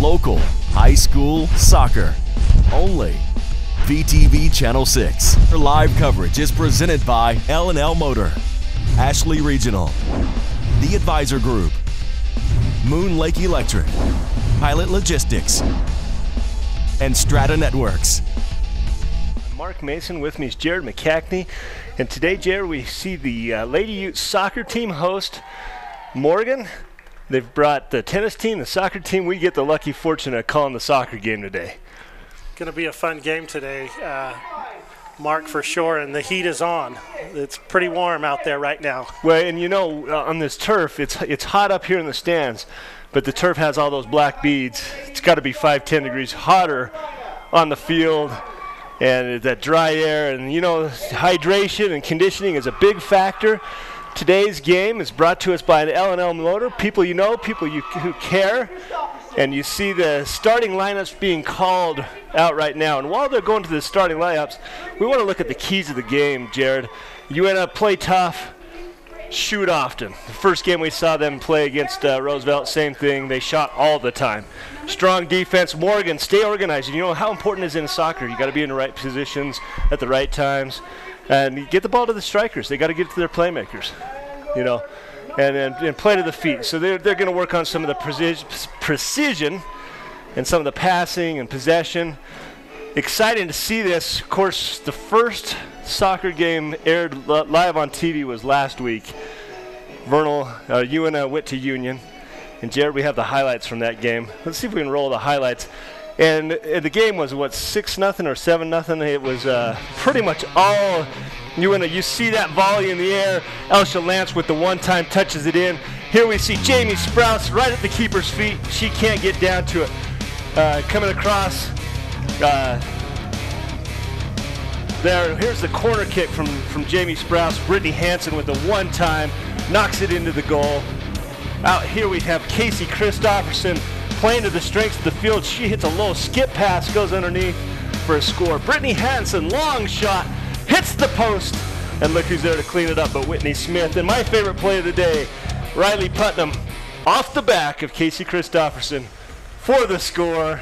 Local high school soccer. Only VTV Channel 6. Our live coverage is presented by L&L Motor, Ashley Regional, The Advisor Group, Moon Lake Electric, Pilot Logistics, and Strata Networks. I'm Mark Mason. With me is Jared McCackney. And today, Jared, we see the Lady Ute soccer team host Morgan. They've brought the tennis team, the soccer team. We get the lucky fortune of calling the soccer game today. Going to be a fun game today, Mark, for sure, and the heat is on. It's pretty warm out there right now. Well, and you know, on this turf, it's hot up here in the stands, but the turf has all those black beads. It's got to be 5-10 degrees hotter on the field, and that dry air, and you know, hydration and conditioning is a big factor. Today's game is brought to us by the L&L Motor. People you know, people who care. And you see the starting lineups being called out right now. And while they're going to the starting lineups, we want to look at the keys of the game, Jared. Uintah play tough, shoot often. The first game we saw them play against Roosevelt, same thing. They shot all the time. Strong defense. Morgan, stay organized. You know how important it is in soccer. You got to be in the right positions at the right times. And you get the ball to the strikers. They got to get it to their playmakers, you know, and play to the feet. So they're going to work on some of the precision and some of the passing and possession. Exciting to see this. Of course, the first soccer game aired live on TV was last week. Uintah went to Union. And Jared, we have the highlights from that game. Let's see if we can roll the highlights. And the game was, what, 6-0 or 7-0? It was pretty much all Uintah. You see that volley in the air. Elsha Lance with the one-time touches it in. Here we see Jamie Sprouse right at the keeper's feet. She can't get down to it. Coming across. Here's the corner kick from Jamie Sprouse. Brittany Hansen with the one-time knocks it into the goal. Out here we have Casey Christopherson playing to the strengths of the field. She hits a low skip pass, goes underneath for a score. Brittany Hansen, long shot, hits the post, and look who's there to clean it up but Whitney Smith. And my favorite play of the day, Riley Putnam, off the back of Casey Christopherson for the score.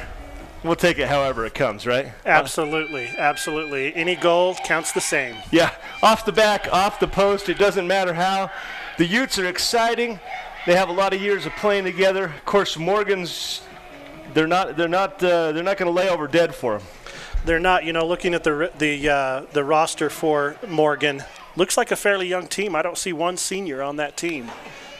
We'll take it however it comes, right? Absolutely, absolutely. Any goal counts the same. Yeah, off the back, off the post, it doesn't matter how. The Utes are exciting. They have a lot of years of playing together. Of course, Morgan's, they're not going to lay over dead for them. They're not. You know, looking at the roster for Morgan, looks like a fairly young team. I don't see one senior on that team.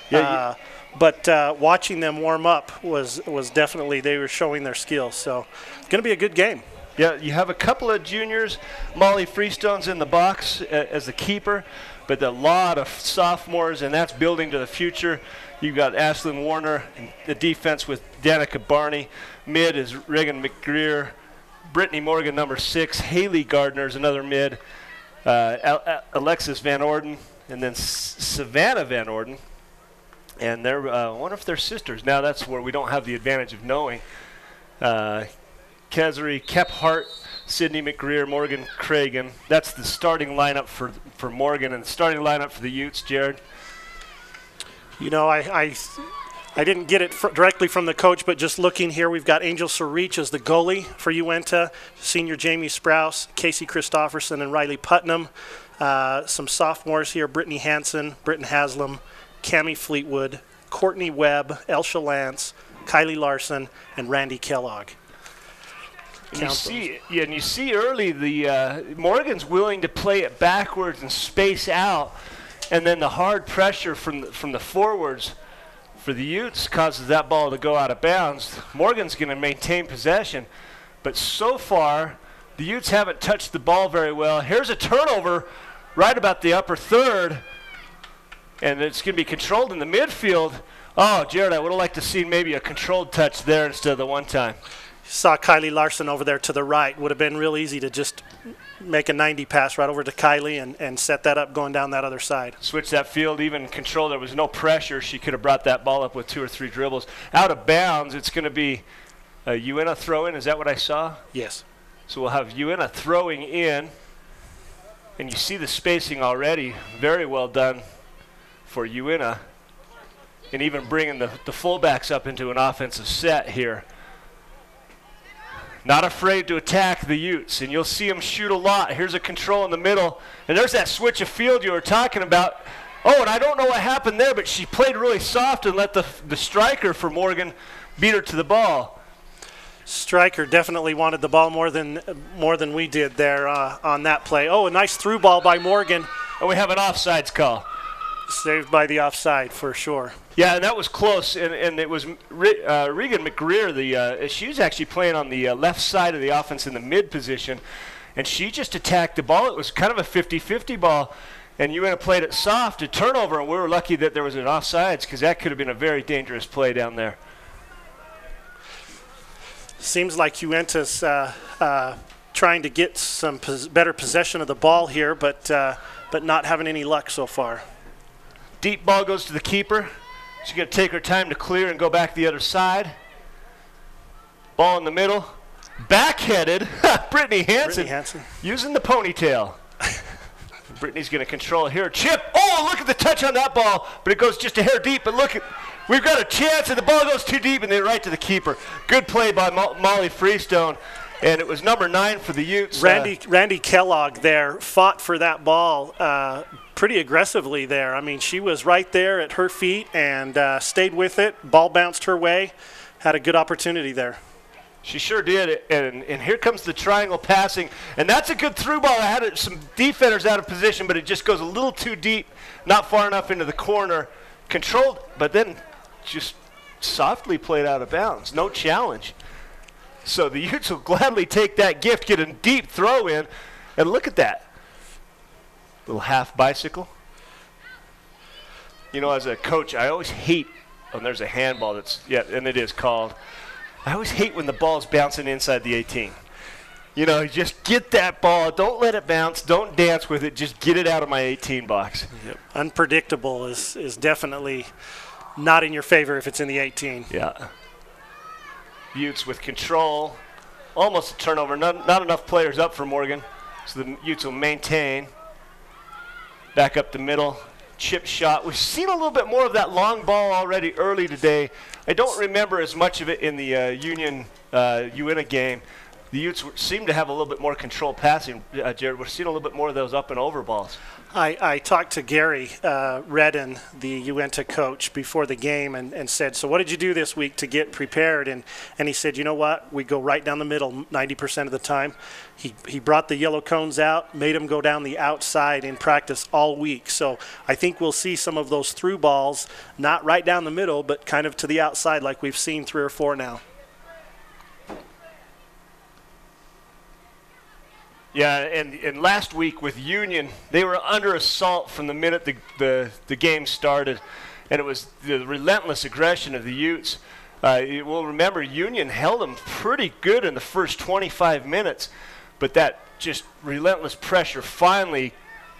Yeah. But watching them warm up was definitely, they were showing their skills. So it's going to be a good game. Yeah, you have a couple of juniors. Molly Freestone's in the box as the keeper, but a lot of sophomores, and that's building to the future. You've got Ashlyn Warner, and the defense with Danica Barney. Mid is Reagan McGreer. Brittany Morgan, number 6. Haley Gardner's another mid. Alexis Van Orden, and then Savannah Van Orden. And they're, I wonder if they're sisters. Now that's where we don't have the advantage of knowing. Kesari, Kephart, Sydney McGreer, Morgan Cragen. That's the starting lineup for Morgan, and the starting lineup for the Utes, Jared. You know, I didn't get it directly from the coach, but just looking here, we've got Angel Sarich as the goalie for Uintah, senior Jamie Sprouse, Casey Christopherson, and Riley Putnam. Some sophomores here, Brittany Hansen, Britton Haslam, Cammie Fleetwood, Courtney Webb, Elsha Lance, Kylie Larson, and Randy Kellogg. You see early the Morgan's willing to play it backwards and space out, and then the hard pressure from the forwards for the Utes causes that ball to go out of bounds. Morgan's going to maintain possession, but so far the Utes haven't touched the ball very well. Here's a turnover right about the upper third, and it's going to be controlled in the midfield. Oh, Jared, I would have liked to see maybe a controlled touch there instead of the one time. Saw Kylie Larson over there to the right. Would have been real easy to just make a 90 pass right over to Kylie and set that up going down that other side. Switch that field, even control. There was no pressure. She could have brought that ball up with 2 or 3 dribbles. Out of bounds, it's going to be a Uintah throw-in. Is that what I saw? Yes. So we'll have Uintah throwing in. And you see the spacing already. Very well done for Uintah. And even bringing the fullbacks up into an offensive set here. not afraid to attack the Utes, and you'll see them shoot a lot. Here's a control in the middle, and there's that switch of field you were talking about. Oh, and I don't know what happened there, but she played really soft and let the striker for Morgan beat her to the ball. Striker definitely wanted the ball more than we did there on that play. Oh, a nice through ball by Morgan. And we have an offsides call. Saved by the offside for sure. Yeah, and that was close, and it was Regan McGreer. She was actually playing on the left side of the offense in the mid position, and she just attacked the ball. It was kind of a 50-50 ball, and Uintah played it soft, a turnover, and we were lucky that there was an offsides because that could have been a very dangerous play down there. Seems like Uintah's trying to get some better possession of the ball here, but not having any luck so far. Deep ball goes to the keeper. She's going to take her time to clear and go back the other side. Ball in the middle. Backheaded. Brittany Hansen using the ponytail. Brittany's going to control it here. Chip. Oh, look at the touch on that ball. But it goes just a hair deep. But look, we've got a chance, and the ball goes too deep, and then right to the keeper. Good play by Molly Freestone. And it was number 9 for the Utes. Randy Kellogg there fought for that ball pretty aggressively there. I mean, she was right there at her feet and stayed with it. Ball bounced her way. Had a good opportunity there. She sure did. And here comes the triangle passing. And that's a good through ball. I had some defenders out of position, but it just goes a little too deep, not far enough into the corner. Controlled, but then just softly played out of bounds. No challenge. So the Utes will gladly take that gift, get a deep throw in, and look at that. Little half bicycle. You know, as a coach, I always hate when there's a handball and it is called. I always hate when the ball's bouncing inside the 18. You know, just get that ball. Don't let it bounce. Don't dance with it. Just get it out of my 18 box. Yep. Unpredictable is definitely not in your favor if it's in the 18. Yeah. Utes with control. Almost a turnover. Not enough players up for Morgan. So the Utes will maintain. Back up the middle. Chip shot. We've seen a little bit more of that long ball already early today. I don't remember as much of it in the Union Uintah game. The Utes seem to have a little bit more control passing, Jared. We're seeing a little bit more of those up and over balls. I talked to Gary Redden, the Uintah coach, before the game and said, so what did you do this week to get prepared? And he said, you know what? We go right down the middle 90% of the time. He brought the yellow cones out, made them go down the outside in practice all week. So I think we'll see some of those through balls, not right down the middle, but kind of to the outside like we've seen 3 or 4 now. Yeah, and last week with Union, they were under assault from the minute the game started, and it was the relentless aggression of the Utes. We'll remember Union held them pretty good in the first 25 minutes, but that just relentless pressure finally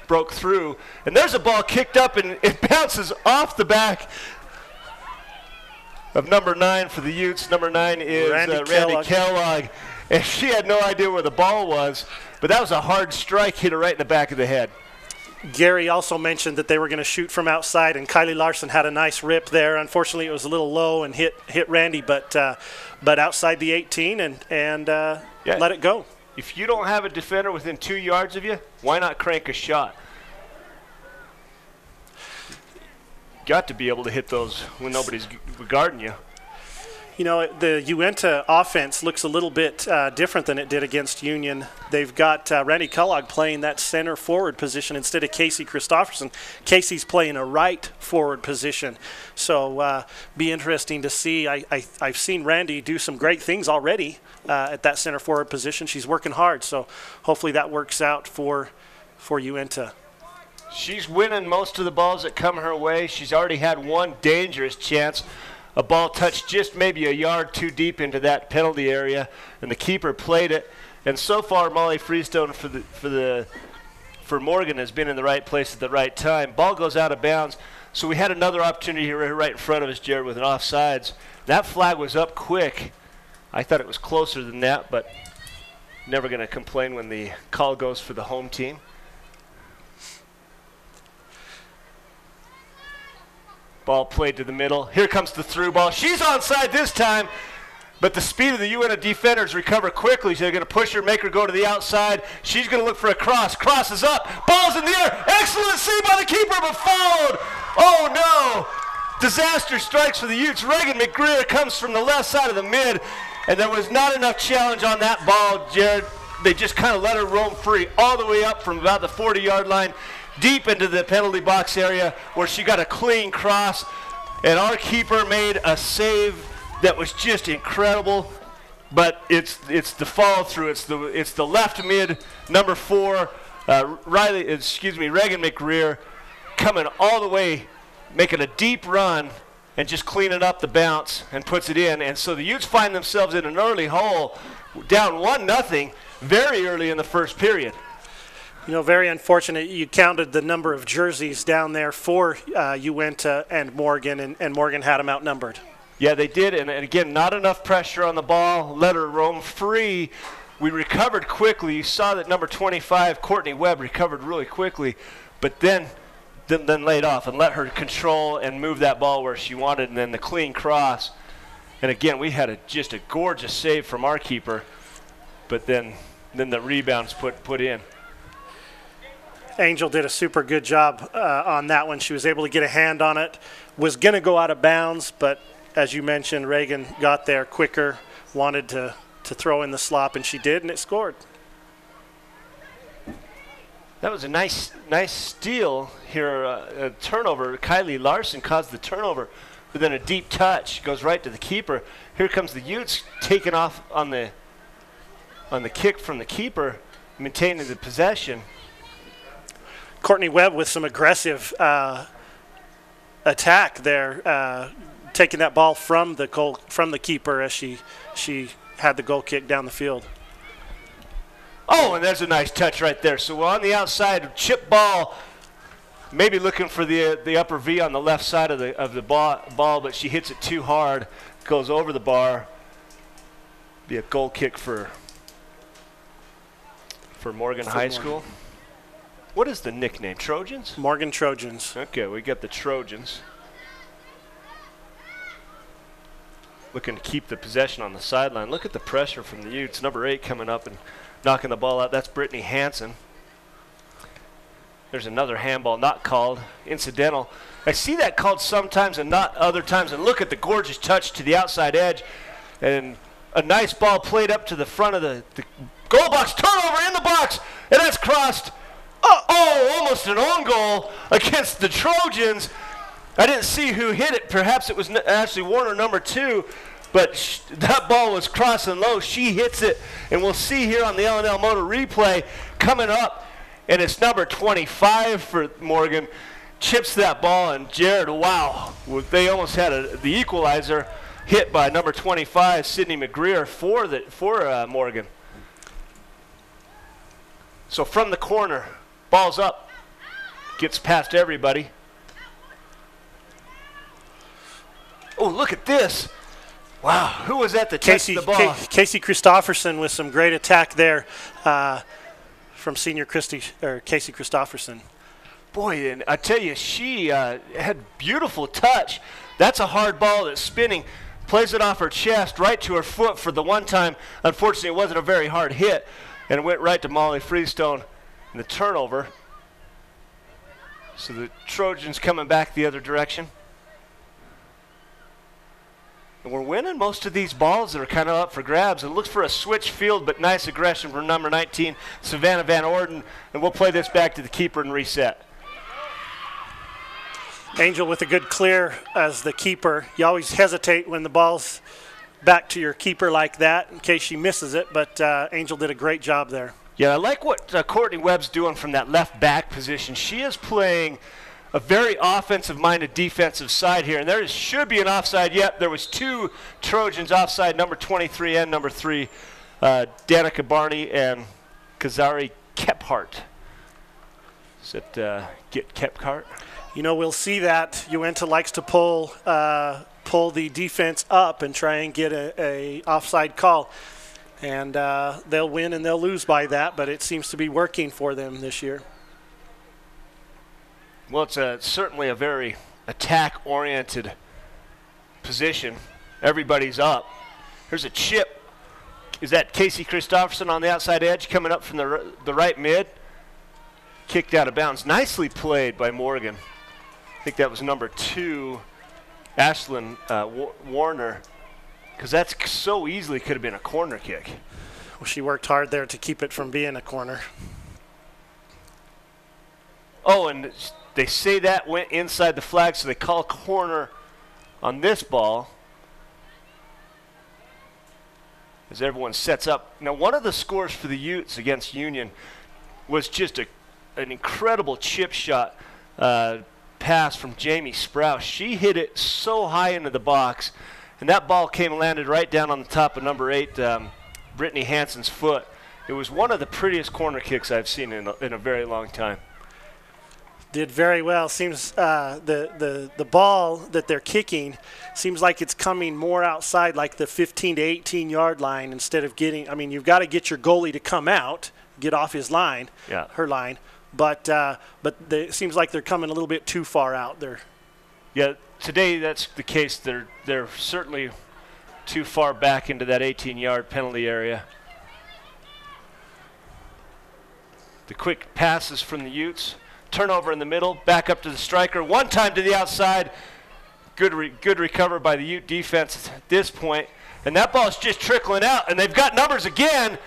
broke through. And there's a ball kicked up, and it bounces off the back of number 9 for the Utes. Number 9 is Randy Kellogg. And she had no idea where the ball was, but that was a hard strike, hit her right in the back of the head. Gary also mentioned that they were going to shoot from outside, and Kylie Larson had a nice rip there. Unfortunately, it was a little low and hit Randy, but outside the 18 and let it go. If you don't have a defender within 2 yards of you, why not crank a shot? Got to be able to hit those when nobody's guarding you. You know, the Uintah offense looks a little bit different than it did against Union. They've got Randy Kellogg playing that center forward position instead of Casey Christopherson. Casey's playing a right forward position. So be interesting to see. I've seen Randy do some great things already at that center forward position. She's working hard, so hopefully that works out for Uintah. She's winning most of the balls that come her way. She's already had one dangerous chance. A ball touched just maybe a yard too deep into that penalty area, and the keeper played it. And so far, Molly Freestone for Morgan has been in the right place at the right time. Ball goes out of bounds. So we had another opportunity here right in front of us, Jared, with an offsides. That flag was up quick. I thought it was closer than that, but never going to complain when the call goes for the home team. Ball played to the middle. Here comes the through ball. She's onside this time. But the speed of the Uintah defenders recover quickly. So they're going to push her, make her go to the outside. She's going to look for a cross. Cross is up. Ball's in the air. Excellent save by the keeper, but fouled. Oh, no. Disaster strikes for the Utes. Reagan McGreer comes from the left side of the mid, and there was not enough challenge on that ball, Jared. They just kind of let her roam free all the way up from about the 40-yard line, deep into the penalty box area where she got a clean cross, and our keeper made a save that was just incredible. But it's the follow through. It's the left mid, number 4, Reagan McGreer, coming all the way, making a deep run and just cleaning up the bounce and puts it in. And so the Utes find themselves in an early hole, down 1-0, very early in the first period. You know, very unfortunate. You counted the number of jerseys down there for Uintah and Morgan, and Morgan had them outnumbered. Yeah, they did, and again, not enough pressure on the ball. Let her roam free. We recovered quickly. You saw that number 25, Courtney Webb, recovered really quickly, but then laid off and let her control and move that ball where she wanted, and then the clean cross. And again, we had just a gorgeous save from our keeper, but then the rebounds put in. Angel did a super good job on that one. She was able to get a hand on it. Was going to go out of bounds, but as you mentioned, Reagan got there quicker, wanted to throw in the slop, and she did, and it scored. That was a nice steal here, a turnover. Kylie Larson caused the turnover, but then a deep touch goes right to the keeper. Here comes the Utes taking off on the kick from the keeper, maintaining the possession. Courtney Webb with some aggressive attack there, taking that ball from the keeper as she had the goal kick down the field. Oh, and there's a nice touch right there. So we're on the outside, chip ball, maybe looking for the upper V on the left side of the ball, but she hits it too hard, goes over the bar. Be a goal kick for Morgan High School. What is the nickname? Trojans? Morgan Trojans. Okay, we got the Trojans. Looking to keep the possession on the sideline. Look at the pressure from the Utes. Number 8 coming up and knocking the ball out. That's Brittany Hansen. There's another handball not called. Incidental. I see that called sometimes and not other times. And look at the gorgeous touch to the outside edge. And a nice ball played up to the front of the goal box. Turnover in the box. And that's crossed. Oh, almost an own goal against the Trojans. I didn't see who hit it. Perhaps it was Ashley Warner, number 2. But that ball was crossing low. She hits it. And we'll see here on the L&L Motor replay coming up. And it's number 25 for Morgan. Chips that ball. And Jared, wow. They almost had the equalizer hit by number 25, Sydney McGreer, for Morgan. So from the corner, ball's up. Gets past everybody. Oh, look at this. Wow, who was that that touched the ball? Casey Christofferson with some great attack there from senior Casey Christofferson. Boy, and I tell you, she had beautiful touch. That's a hard ball that's spinning. Plays it off her chest, right to her foot for the one time. Unfortunately, it wasn't a very hard hit, and it went right to Molly Freestone in the turnover. So the Trojans coming back the other direction. And we're winning most of these balls that are kind of up for grabs. It looks for a switch field, but nice aggression from number 19, Savannah Van Orden. And we'll play this back to the keeper and reset. Angel with a good clear as the keeper. You always hesitate when the ball's back to your keeper like that in case she misses it, but Angel did a great job there. Yeah, I like what Courtney Webb's doing from that left back position. She is playing a very offensive-minded defensive side here, and there should be an offside. Yep, there was 2 Trojans offside, number 23 and number 3, Danica Barney and Kazari Kephart. Is it get Kephart? You know, we'll see that. Uintah likes to pull the defense up and try and get a offside call. And they'll win and they'll lose by that, but it seems to be working for them this year. Well, it's certainly a very attack-oriented position. Everybody's up. Here's a chip. Is that Casey Christopherson on the outside edge coming up from the right mid? Kicked out of bounds. Nicely played by Morgan. I think that was number 2, Ashlyn Warner, because that's so easily could have been a corner kick. Well, she worked hard there to keep it from being a corner. Oh, and they say that went inside the flag, so they call corner on this ball as everyone sets up. Now, one of the scores for the Utes against Union was just an incredible chip shot pass from Jamie Sprouse. She hit it so high into the box, and that ball came and landed right down on the top of number 8, Brittany Hansen's foot. It was one of the prettiest corner kicks I've seen in a very long time. Did very well. Seems the ball that they're kicking seems like it's coming more outside, like the 15 to 18 yard line, instead of getting. I mean, you've got to get your goalie to come out, get off his line, her line. But it seems like they're coming a little bit too far out there. Yeah, today that's the case. They're certainly too far back into that 18-yard penalty area. The quick passes from the Utes. Turnover in the middle, back up to the striker. One time to the outside. Good recover by the Ute defense at this point. And that ball is just trickling out, and they've got numbers again,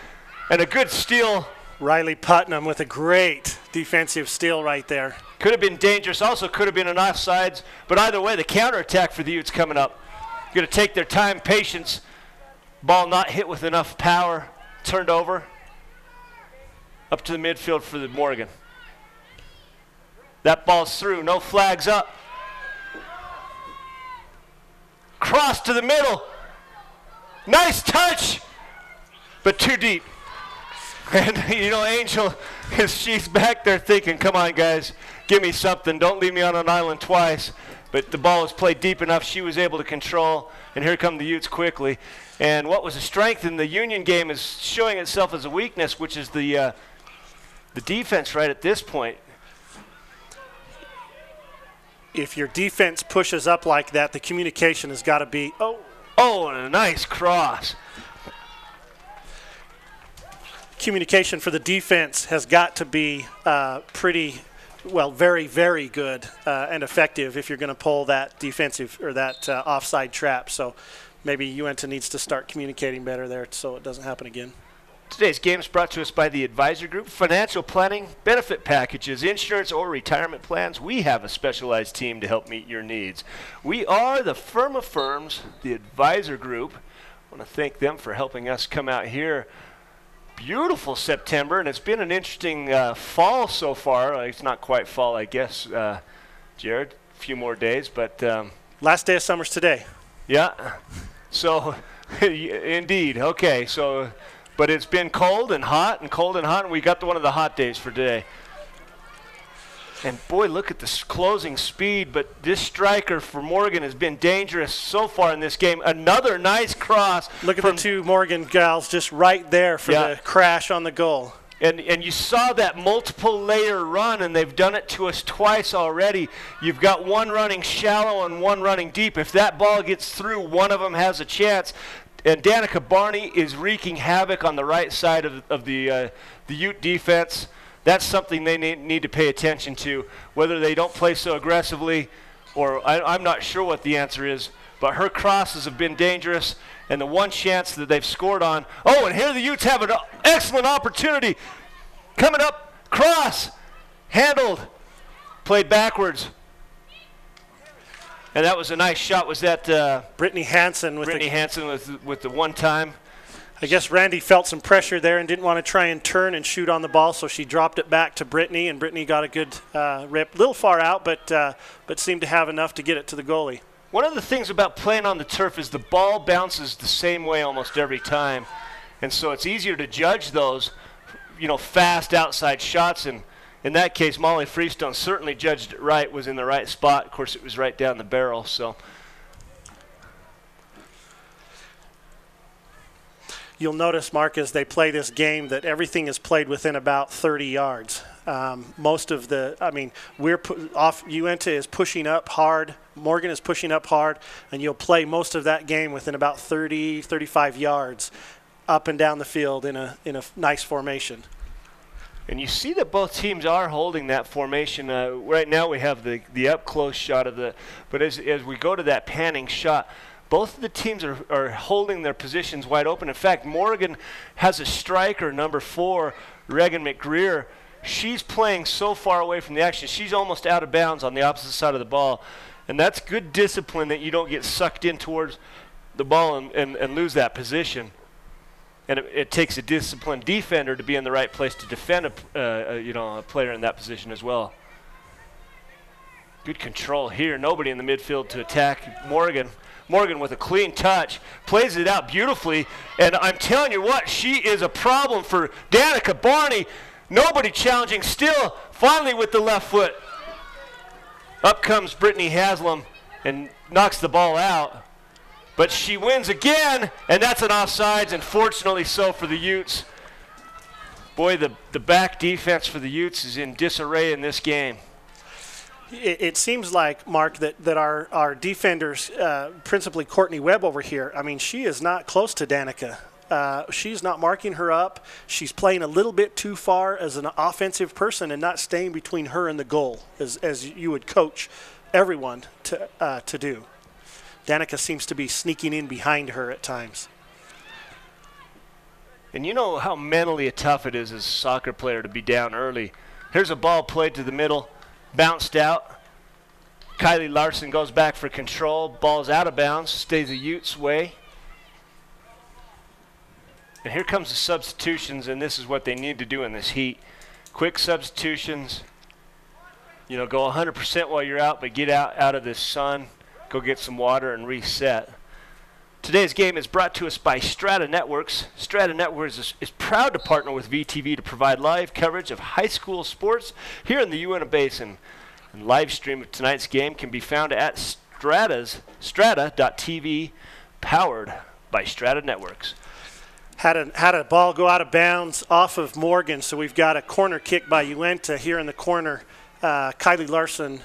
and a good steal. Riley Putnam with a great defensive steal right there. Could have been dangerous, also could have been an offsides, but either way, the counterattack for the Utes coming up. Going to take their time, patience. Ball not hit with enough power, turned over. Up to the midfield for the Morgan. That ball's through, no flags up. Cross to the middle. Nice touch, but too deep. And, Angel, she's back there thinking, come on, guys, give me something. Don't leave me on an island twice. But the ball was played deep enough she was able to control, and here come the Utes quickly. And what was a strength in the Union game is showing itself as a weakness, which is the defense right at this point. If your defense pushes up like that, the communication has got to be, Oh, and a nice cross. Communication for the defense has got to be very, very good and effective if you're going to pull that defensive or that offside trap. So maybe Uintah needs to start communicating better there so it doesn't happen again. Today's game is brought to us by the Advisor Group. Financial planning, benefit packages, insurance, or retirement plans. We have a specialized team to help meet your needs. We are the firm of firms, the Advisor Group. I want to thank them for helping us come out here. Beautiful September, and it's been an interesting fall so far. It's not quite fall, I guess, Jared. A few more days, but last day of summer's today. Yeah. So, indeed. Okay. So, but it's been cold and hot, and we got one of the hot days for today. And boy, look at this closing speed. But this striker for Morgan has been dangerous so far in this game. Another nice cross. Look at the two Morgan gals just right there for the crash on the goal. And you saw that multiple layer run, and they've done it to us twice already. You've got one running shallow and one running deep. If that ball gets through, one of them has a chance. And Danica Barney is wreaking havoc on the right side of the Ute defense. That's something they need to pay attention to, whether they don't play so aggressively, or I'm not sure what the answer is. But her crosses have been dangerous, and the one chance that they've scored on. Oh, and here the Utes have an excellent opportunity. Coming up, cross, handled, played backwards. And that was a nice shot. Was that Brittany Hansen with the one time? I guess Randy felt some pressure there and didn't want to try and turn and shoot on the ball, so she dropped it back to Brittany, and Brittany got a good rip. A little far out, but seemed to have enough to get it to the goalie. One of the things about playing on the turf is the ball bounces the same way almost every time. And so it's easier to judge those, fast outside shots. And in that case, Molly Freestone certainly judged it right, was in the right spot. Of course, it was right down the barrel. So you'll notice, Mark, as they play this game that everything is played within about 30 yards. Most of the, Uintah is pushing up hard. Morgan is pushing up hard, and you'll play most of that game within about 30, 35 yards up and down the field in a nice formation. And you see that both teams are holding that formation. Right now we have the up-close shot of the, but as we go to that panning shot, both of the teams are holding their positions wide open. In fact, Morgan has a striker, number 4, Regan McGreer. She's playing so far away from the action. She's almost out of bounds on the opposite side of the ball. And that's good discipline that you don't get sucked in towards the ball and lose that position. And it takes a disciplined defender to be in the right place to defend a player in that position as well. Good control here. Nobody in the midfield to attack Morgan. Morgan with a clean touch, plays it out beautifully. And I'm telling you what, she is a problem for Danica Barney. Nobody challenging still, finally with the left foot. Up comes Brittany Haslam and knocks the ball out. But she wins again, and that's an offsides, and fortunately so for the Utes. Boy, the back defense for the Utes is in disarray in this game. It seems like, Mark, that our defenders, principally Courtney Webb over here, I mean, she is not close to Danica. She's not marking her up. She's playing a little bit too far as an offensive person and not staying between her and the goal, as you would coach everyone to do. Danica seems to be sneaking in behind her at times. And you know how mentally tough it is as a soccer player to be down early. Here's a ball played to the middle, bounced out. Kylie Larson goes back for control. Ball's out of bounds, stays a Utes way. And here comes the substitutions, and this is what they need to do in this heat. Quick substitutions. You know, go 100% while you're out, but get out of this sun. Go get some water and reset. Today's game is brought to us by Strata Networks. Strata Networks is proud to partner with VTV to provide live coverage of high school sports here in the Uintah Basin. And live stream of tonight's game can be found at strata.tv, powered by Strata Networks. Had a ball go out of bounds off of Morgan, so we've got a corner kick by Uintah here in the corner. Kylie Larson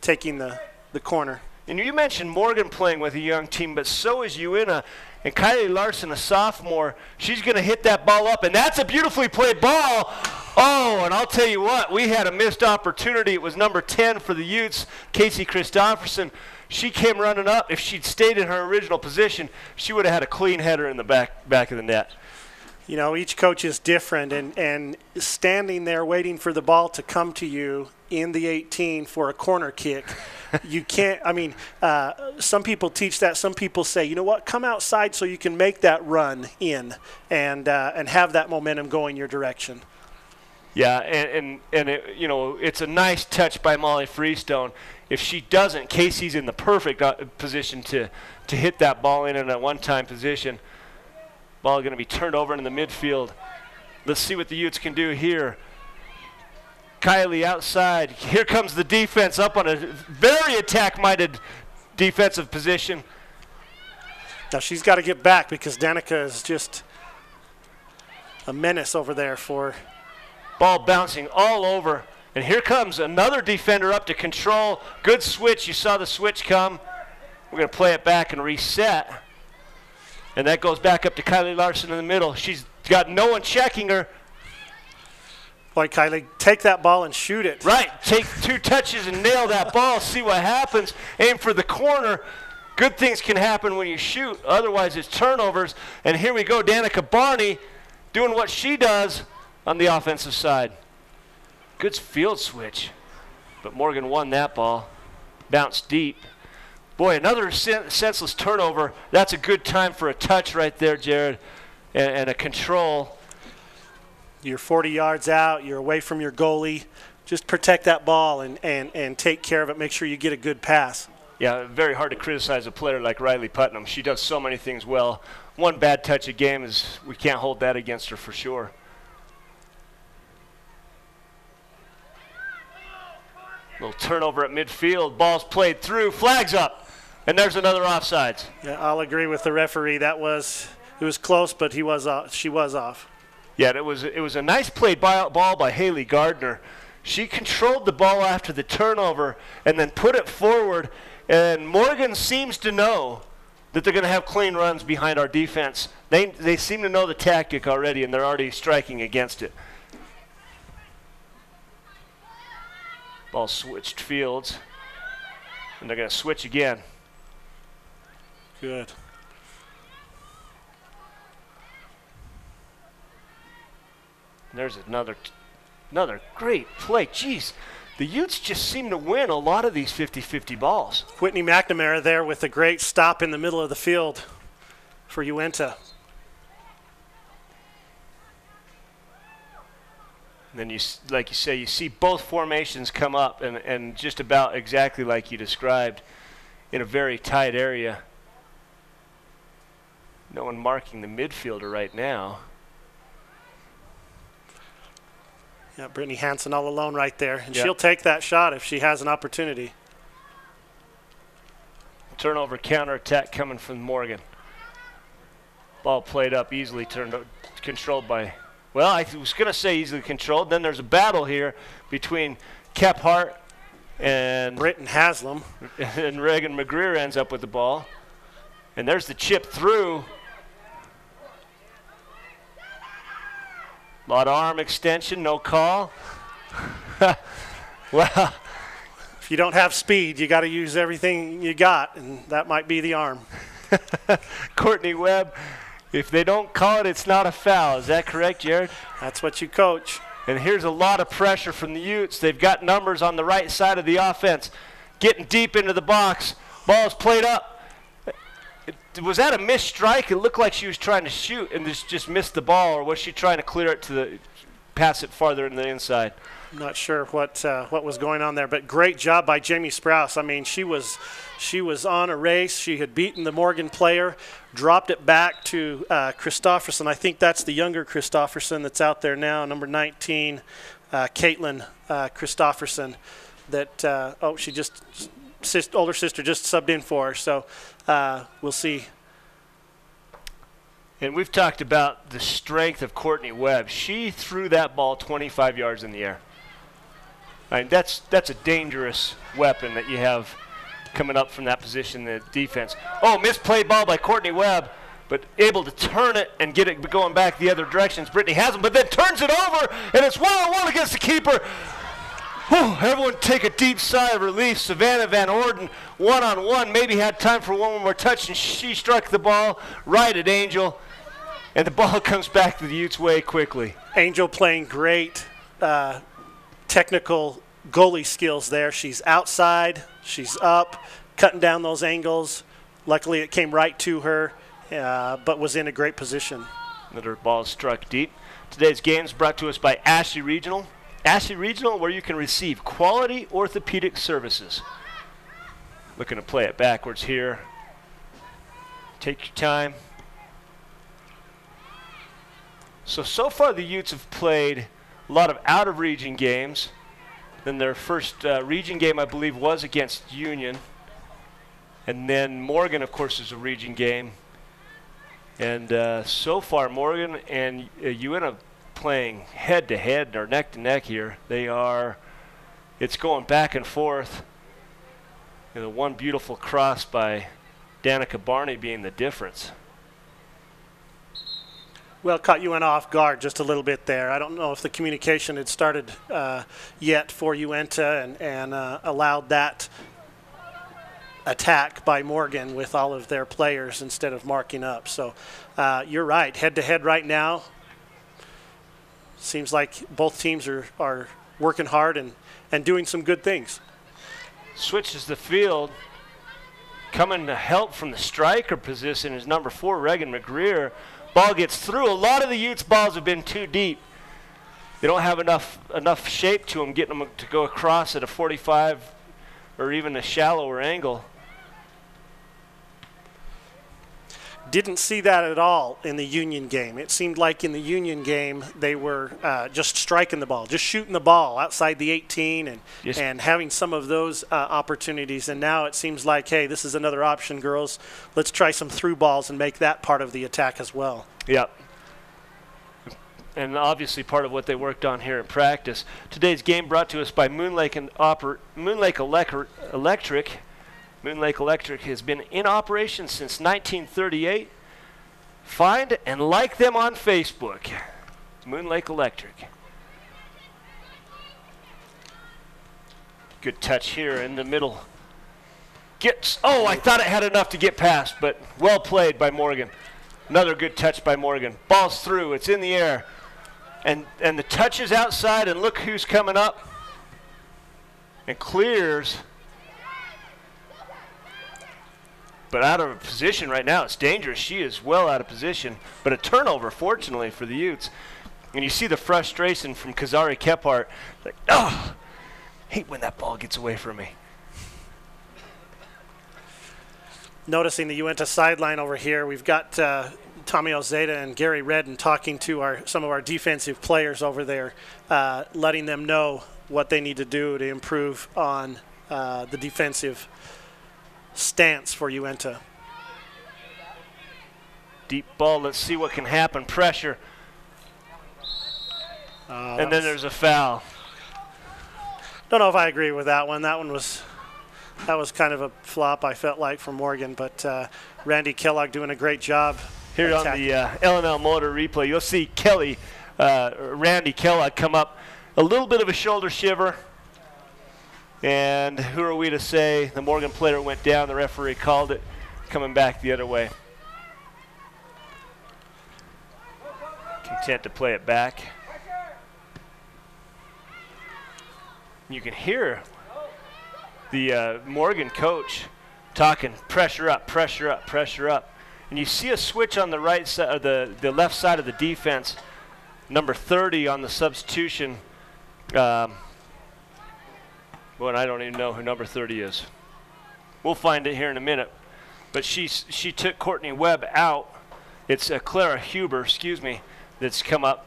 taking the corner. And you mentioned Morgan playing with a young team, but so is Uintah. And Kylie Larson, a sophomore, she's going to hit that ball up, and that's a beautifully played ball. Oh, and I'll tell you what, we had a missed opportunity. It was number 10 for the Utes, Casey Christopherson. She came running up. If she'd stayed in her original position, she would have had a clean header in the back of the net. You know, each coach is different, and standing there waiting for the ball to come to you in the 18 for a corner kick, you can't, I mean, some people teach that. Some people say, you know what, come outside so you can make that run in and have that momentum going your direction. Yeah, and it, you know, it's a nice touch by Molly Freestone. If she doesn't, Casey's in the perfect position to hit that ball in a one-time position. Ball going to be turned over in the midfield. Let's see what the Utes can do here. Kylie outside. Here comes the defense up on a very attack-minded defensive position. Now she's got to get back because Danica is just a menace over there for. Ball bouncing all over. And here comes another defender up to control. Good switch. You saw the switch come. We're going to play it back and reset. And that goes back up to Kylie Larson in the middle. She's got no one checking her. Boy, Kylie, take that ball and shoot it. Right. Take 2 touches and nail that ball. See what happens. Aim for the corner. Good things can happen when you shoot. Otherwise, it's turnovers. And here we go. Danica Barney doing what she does on the offensive side. Good field switch. But Morgan won that ball. Bounced deep. Boy, another senseless turnover. That's a good time for a touch right there, Jared, and a control. You're 40 yards out. You're away from your goalie. Just protect that ball and take care of it. Make sure you get a good pass. Yeah, very hard to criticize a player like Riley Putnam. She does so many things well. One bad touch a game is we can't hold that against her for sure. Little turnover at midfield. Ball's played through. Flags up. And there's another offsides. Yeah, I'll agree with the referee. It was close, but she was off. Yeah, it was a nice played ball by Haley Gardner. She controlled the ball after the turnover and then put it forward, and Morgan seems to know that they're going to have clean runs behind our defense. They seem to know the tactic already, and they're already striking against it. Ball switched fields, and they're going to switch again. Good. And there's another great play. Jeez, the Utes just seem to win a lot of these 50-50 balls. Whitney McNamara there with a great stop in the middle of the field for Uintah. And then like you say, you see both formations come up and just about exactly like you described in a very tight area. No one marking the midfielder right now. Yeah, Brittany Hansen all alone right there. And yep. She'll take that shot if she has an opportunity. Turnover, counterattack coming from Morgan. Ball played up, easily controlled by, well, I was going to say easily controlled. Then there's a battle here between Kephart and Britton Haslam. And Reagan McGreer ends up with the ball. And there's the chip through. A lot of arm extension, no call. Well, if you don't have speed, you got to use everything you got, and that might be the arm. Courtney Webb, if they don't call it, it's not a foul. Is that correct, Jared? That's what you coach. And here's a lot of pressure from the Utes. They've got numbers on the right side of the offense, getting deep into the box. Ball's played up. Was that a missed strike? It looked like she was trying to shoot and just missed the ball, or was she trying to clear it pass it farther in the inside? I'm not sure what was going on there, but great job by Jamie Sprouse. I mean, she was on a race. She had beaten the Morgan player, dropped it back to Christofferson. I think that's the younger Christofferson that's out there now, number 19, Caitlin Christofferson. That older sister just subbed in for her. So we'll see. And we've talked about the strength of Courtney Webb. She threw that ball 25 yards in the air. I mean, that's a dangerous weapon that you have coming up from that position in the defense. Oh, misplayed ball by Courtney Webb, but able to turn it and get it going back the other direction. Brittany Haslam, but then turns it over, and it's one-on-one against the keeper. Whew, everyone take a deep sigh of relief. Savannah Van Orden, one-on-one, maybe had time for one more touch, and she struck the ball right at Angel, and the ball comes back to the Utes' way quickly. Angel playing great technical goalie skills there. She's outside, she's up, cutting down those angles. Luckily, it came right to her, but was in a great position. Another ball struck deep. Today's game is brought to us by Ashley Regional. Ashley Regional, where you can receive quality orthopedic services. Looking to play it backwards here. Take your time. So far the Utes have played a lot of out-of-region games. Then their first region game, I believe, was against Union. And then Morgan, of course, is a region game. And so far, Morgan and Uintah playing head-to-head or neck-to-neck here. It's going back and forth. And the one beautiful cross by Danica Barney being the difference. Well, caught Uintah off guard just a little bit there. I don't know if the communication had started yet for Uintah and allowed that attack by Morgan with all of their players instead of marking up. So you're right, head-to-head right now. Seems like both teams are working hard and doing some good things. Switches the field. Coming to help from the striker position is number 4, Reagan McGreer. Ball gets through. A lot of the Utes' balls have been too deep. They don't have enough shape to them, getting them to go across at a 45 or even a shallower angle. Didn't see that at all in the Union game. It seemed like in the Union game they were just striking the ball, just shooting the ball outside the 18 and having some of those opportunities. And now it seems like, hey, this is another option, girls. Let's try some through balls and make that part of the attack as well. Yep. and obviously part of what they worked on here in practice. Today's game brought to us by Moon Lake Electric. Moon Lake Electric has been in operation since 1938. Find and like them on Facebook. Moon Lake Electric. Good touch here in the middle. Oh, I thought it had enough to get past, but well played by Morgan. Another good touch by Morgan. Ball's through. It's in the air. And the touch is outside, and look who's coming up. And clears. But out of position right now. It's dangerous. She is well out of position. But a turnover, fortunately, for the Utes. And you see the frustration from Kazari Kephart. Like, oh, hate when that ball gets away from me. Noticing the Uintah sideline over here, we've got Tommy Ozeda and Gary Redden talking to some of our defensive players over there, letting them know what they need to do to improve on the defensive stance for Uintah. Deep ball, let's see what can happen. Pressure. And then there's a foul. Don't know if I agree with that one. That was kind of a flop, I felt like, for Morgan, but Randy Kellogg doing a great job. Here on the L&L Motor replay, you'll see Randy Kellogg come up. A little bit of a shoulder shiver. And who are we to say? The Morgan player went down. The referee called it, coming back the other way. Content to play it back. You can hear the Morgan coach talking, pressure up, pressure up, pressure up. And you see a switch on the right side, the left side of the defense. Number 30 on the substitution. Well, I don't even know who number 30 is. We'll find it here in a minute. But she took Courtney Webb out. It's Clara Huber, that's come up.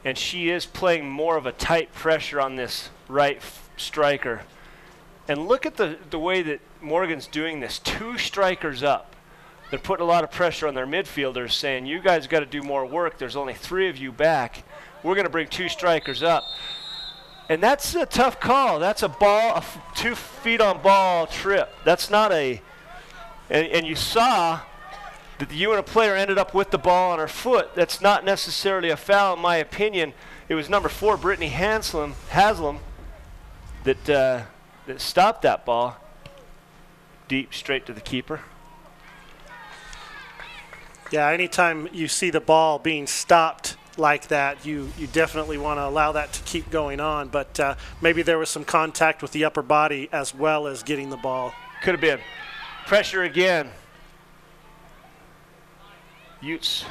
And she is playing more of a tight pressure on this right striker. And look at the way that Morgan's doing this. 2 strikers up. They're putting a lot of pressure on their midfielders, saying, you guys got to do more work. There's only 3 of you back. We're going to bring 2 strikers up. And that's a tough call. That's a ball, a 2 feet on ball trip. That's not a, and you saw that the Uintah player ended up with the ball on her foot. That's not necessarily a foul, in my opinion. It was number 4, Brittany Haslam, that stopped that ball. Deep, straight to the keeper. Yeah, anytime you see the ball being stopped like that, you definitely want to allow that to keep going on. But maybe there was some contact with the upper body as well as getting the ball. Could have been. Pressure again. Utes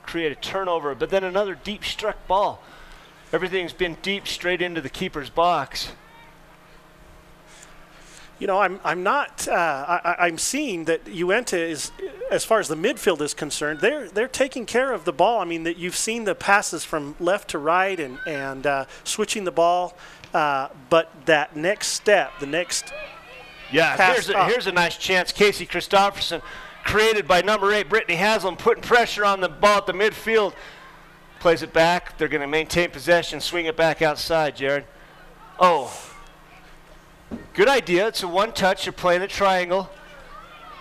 create a turnover, but then another deep struck ball. Everything's been deep straight into the keeper's box. You know, I'm seeing that Uintah is, as far as the midfield is concerned, they're taking care of the ball. I mean, that you've seen the passes from left to right and switching the ball, but that next step, the next pass here's a nice chance. Casey Christopherson, created by number 8, Brittany Haslam, putting pressure on the ball at the midfield. Plays it back. They're going to maintain possession, swing it back outside, Jared. Oh. Good idea. It's a one-touch. You're playing a triangle.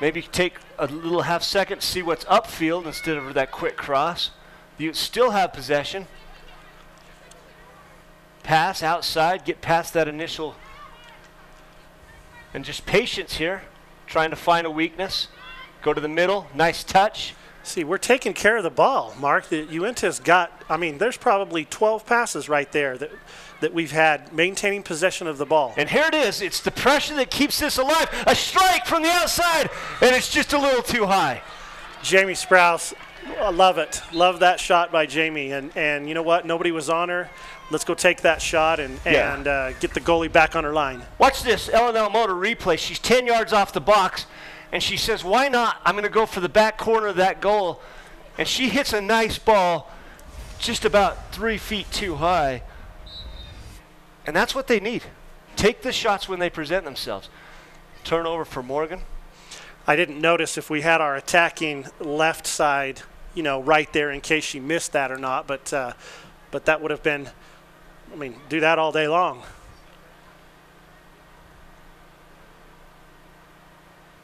Maybe take a little half second to see what's upfield instead of that quick cross. You still have possession. Pass outside. Get past that initial. And just patience here. Trying to find a weakness. Go to the middle. Nice touch. See, we're taking care of the ball, Mark. The Uintah's got, I mean, there's probably 12 passes right there that we've had maintaining possession of the ball. And here it is. It's the pressure that keeps this alive. A strike from the outside, and it's just a little too high. Jamie Sprouse, I love it. Love that shot by Jamie. And you know what? Nobody was on her. Let's go take that shot and get the goalie back on her line. Watch this L&L Motor replay. She's 10 yards off the box, and she says, why not? I'm going to go for the back corner of that goal. And she hits a nice ball just about 3 feet too high. And that's what they need. Take the shots when they present themselves. Turnover for Morgan. I didn't notice if we had our attacking left side you know, right there in case she missed that or not. But that would have been, I mean, do that all day long.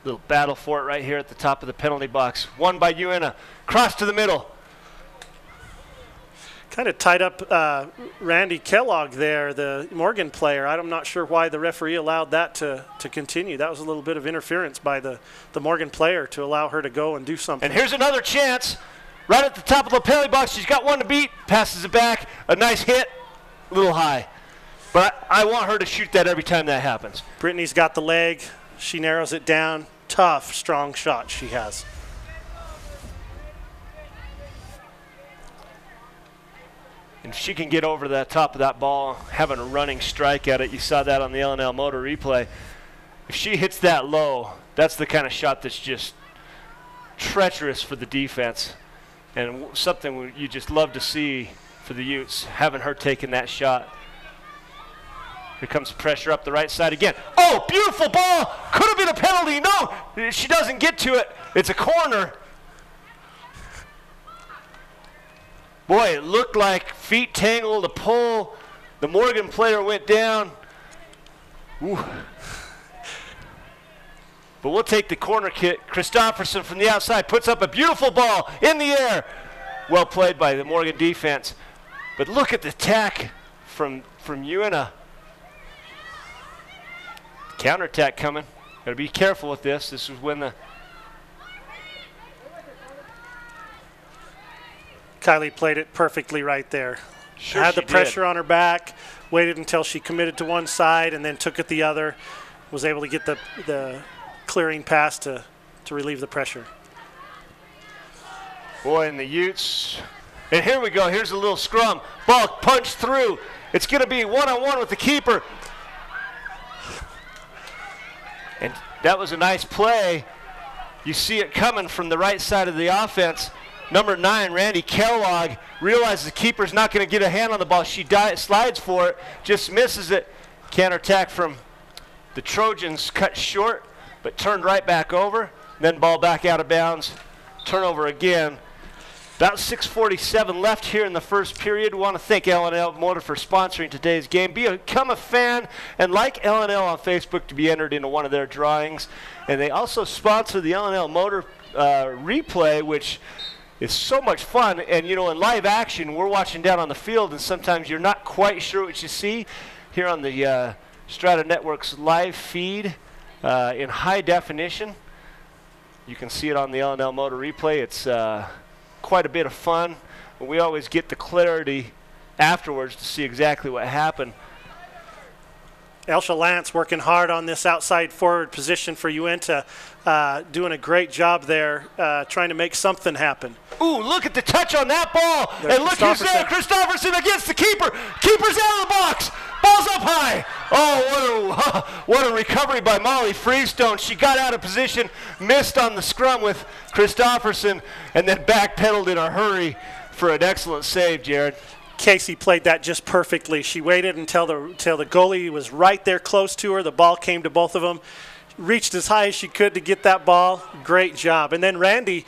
Little battle for it right here at the top of the penalty box. Won by Uintah. Cross to the middle. Kind of tied up Randy Kellogg there, the Morgan player. I'm not sure why the referee allowed that to continue. That was a little bit of interference by the Morgan player to allow her to go and do something. And here's another chance. Right at the top of the penalty box. She's got one to beat. Passes it back. A nice hit. A little high. But I want her to shoot that every time that happens. Brittany's got the leg. She narrows it down. Tough, strong shot she has. And if she can get over the top of that ball, having a running strike at it, you saw that on the L&L Motor replay. If she hits that low, that's the kind of shot that's just treacherous for the defense. And something you just love to see for the Utes, having her taking that shot. Here comes pressure up the right side again. Oh, beautiful ball. Could have been a penalty. No, she doesn't get to it. It's a corner. Boy, it looked like feet tangled, a pull. The Morgan player went down. Ooh. But we'll take the corner kick. Christofferson from the outside puts up a beautiful ball in the air. Well played by the Morgan defense. But look at the attack from Uintah. Counterattack coming. Got to be careful with this. This is when the Kylie played it perfectly right there. Sure had the she pressure did. on her back, waited until she committed to one side and then took it the other. Was able to get the clearing pass to relieve the pressure. Boy, and the Utes. And here we go. Here's a little scrum. Ball punched through. It's going to be one-on-one with the keeper. And that was a nice play. You see it coming from the right side of the offense. Number 9, Randy Kellogg, realizes the keeper's not going to get a hand on the ball. She slides for it, just misses it. Counterattack from the Trojans, cut short, but turned right back over. Then ball back out of bounds. Turnover again. About 6:47 left here in the first period. We want to thank L&L Motor for sponsoring today's game. Become a fan and like L&L on Facebook to be entered into one of their drawings. And they also sponsor the L&L Motor replay, which is so much fun. And, you know, in live action, we're watching down on the field, and sometimes you're not quite sure what you see. Here on the Strata Network's live feed in high definition, you can see it on the L&L Motor replay. It's quite a bit of fun. We always get the clarity afterwards to see exactly what happened. Elsha Lance working hard on this outside forward position for Uintah, doing a great job there, trying to make something happen. Ooh, look at the touch on that ball. There's and look who's there, Christofferson against the keeper. Keeper's out of the box. Ball's up high. Oh, what a recovery by Molly Freestone. She got out of position, missed on the scrum with Christofferson, and then backpedaled in a hurry for an excellent save, Jared. Casey played that just perfectly. She waited until the goalie was right there close to her. The ball came to both of them. Reached as high as she could to get that ball. Great job. And then Randy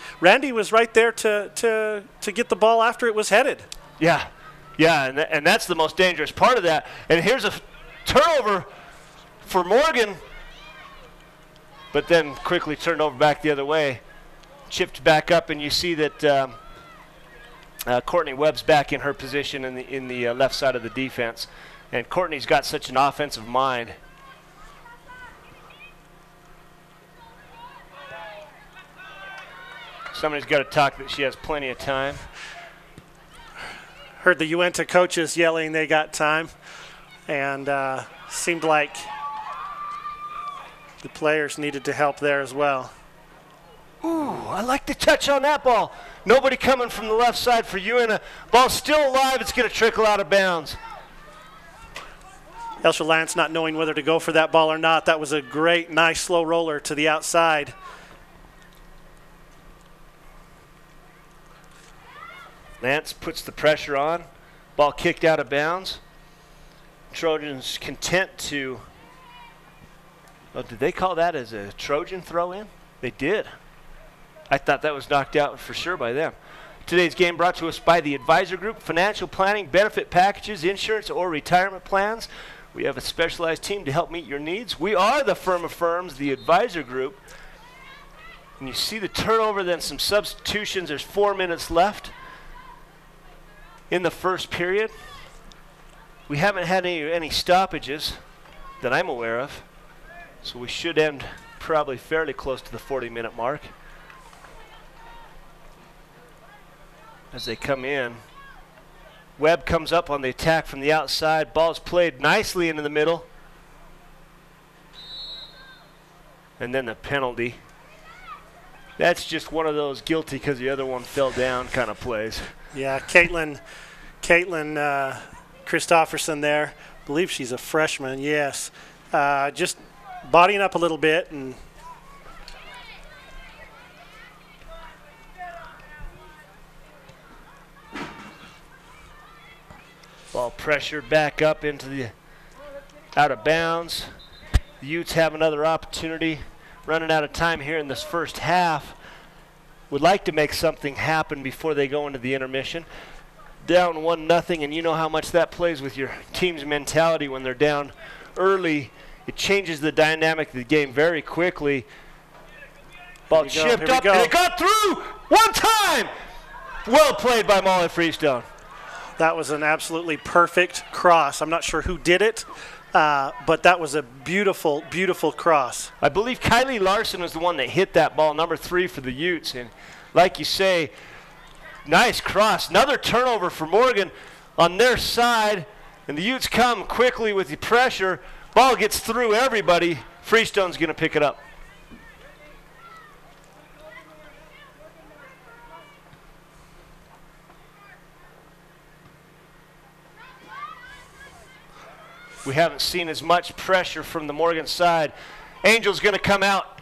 was right there to get the ball after it was headed. Yeah, and that's the most dangerous part of that. And here's a turnover for Morgan, but then quickly turned over back the other way. Chipped back up, and you see that Courtney Webb's back in her position in the left side of the defense. And Courtney's got such an offensive mind. Somebody's got to talk that she has plenty of time. Heard the Uintah coaches yelling they got time, and seemed like the players needed to help there as well. Ooh, I like the touch on that ball. Nobody coming from the left side for Uintah. Ball still alive. It's going to trickle out of bounds. Elsha Lance not knowing whether to go for that ball or not. That was a great, nice, slow roller to the outside. Lance puts the pressure on. Ball kicked out of bounds. Trojans content to, oh, did they call that as a Trojan throw in? They did. I thought that was knocked out for sure by them. Today's game brought to us by the Advisor Group, financial planning, benefit packages, insurance, or retirement plans. We have a specialized team to help meet your needs. We are the firm of firms, the Advisor Group. And you see the turnover, then some substitutions. There's 4 minutes left in the first period. We haven't had any stoppages that I'm aware of, so we should end probably fairly close to the 40-minute mark. As they come in, Webb comes up on the attack from the outside. Ball's played nicely into the middle. And then the penalty. That's just one of those guilty because the other one fell down kind of plays. Yeah, Caitlin Christofferson there. I believe she's a freshman, yes. Just bodying up a little bit. And ball pressured back up into the out of bounds. The Utes have another opportunity. Running out of time here in this first half. Would like to make something happen before they go into the intermission. Down 1-0, and you know how much that plays with your team's mentality when they're down early. It changes the dynamic of the game very quickly. Ball chipped up, and it got through one time. Well played by Molly Freestone. That was an absolutely perfect cross. I'm not sure who did it. But that was a beautiful, beautiful cross. I believe Kylie Larson was the one that hit that ball, number 3 for the Utes. And like you say, nice cross. Another turnover for Morgan on their side. And the Utes come quickly with the pressure. Ball gets through everybody. Freestone's going to pick it up. We haven't seen as much pressure from the Morgan side. Angel's going to come out.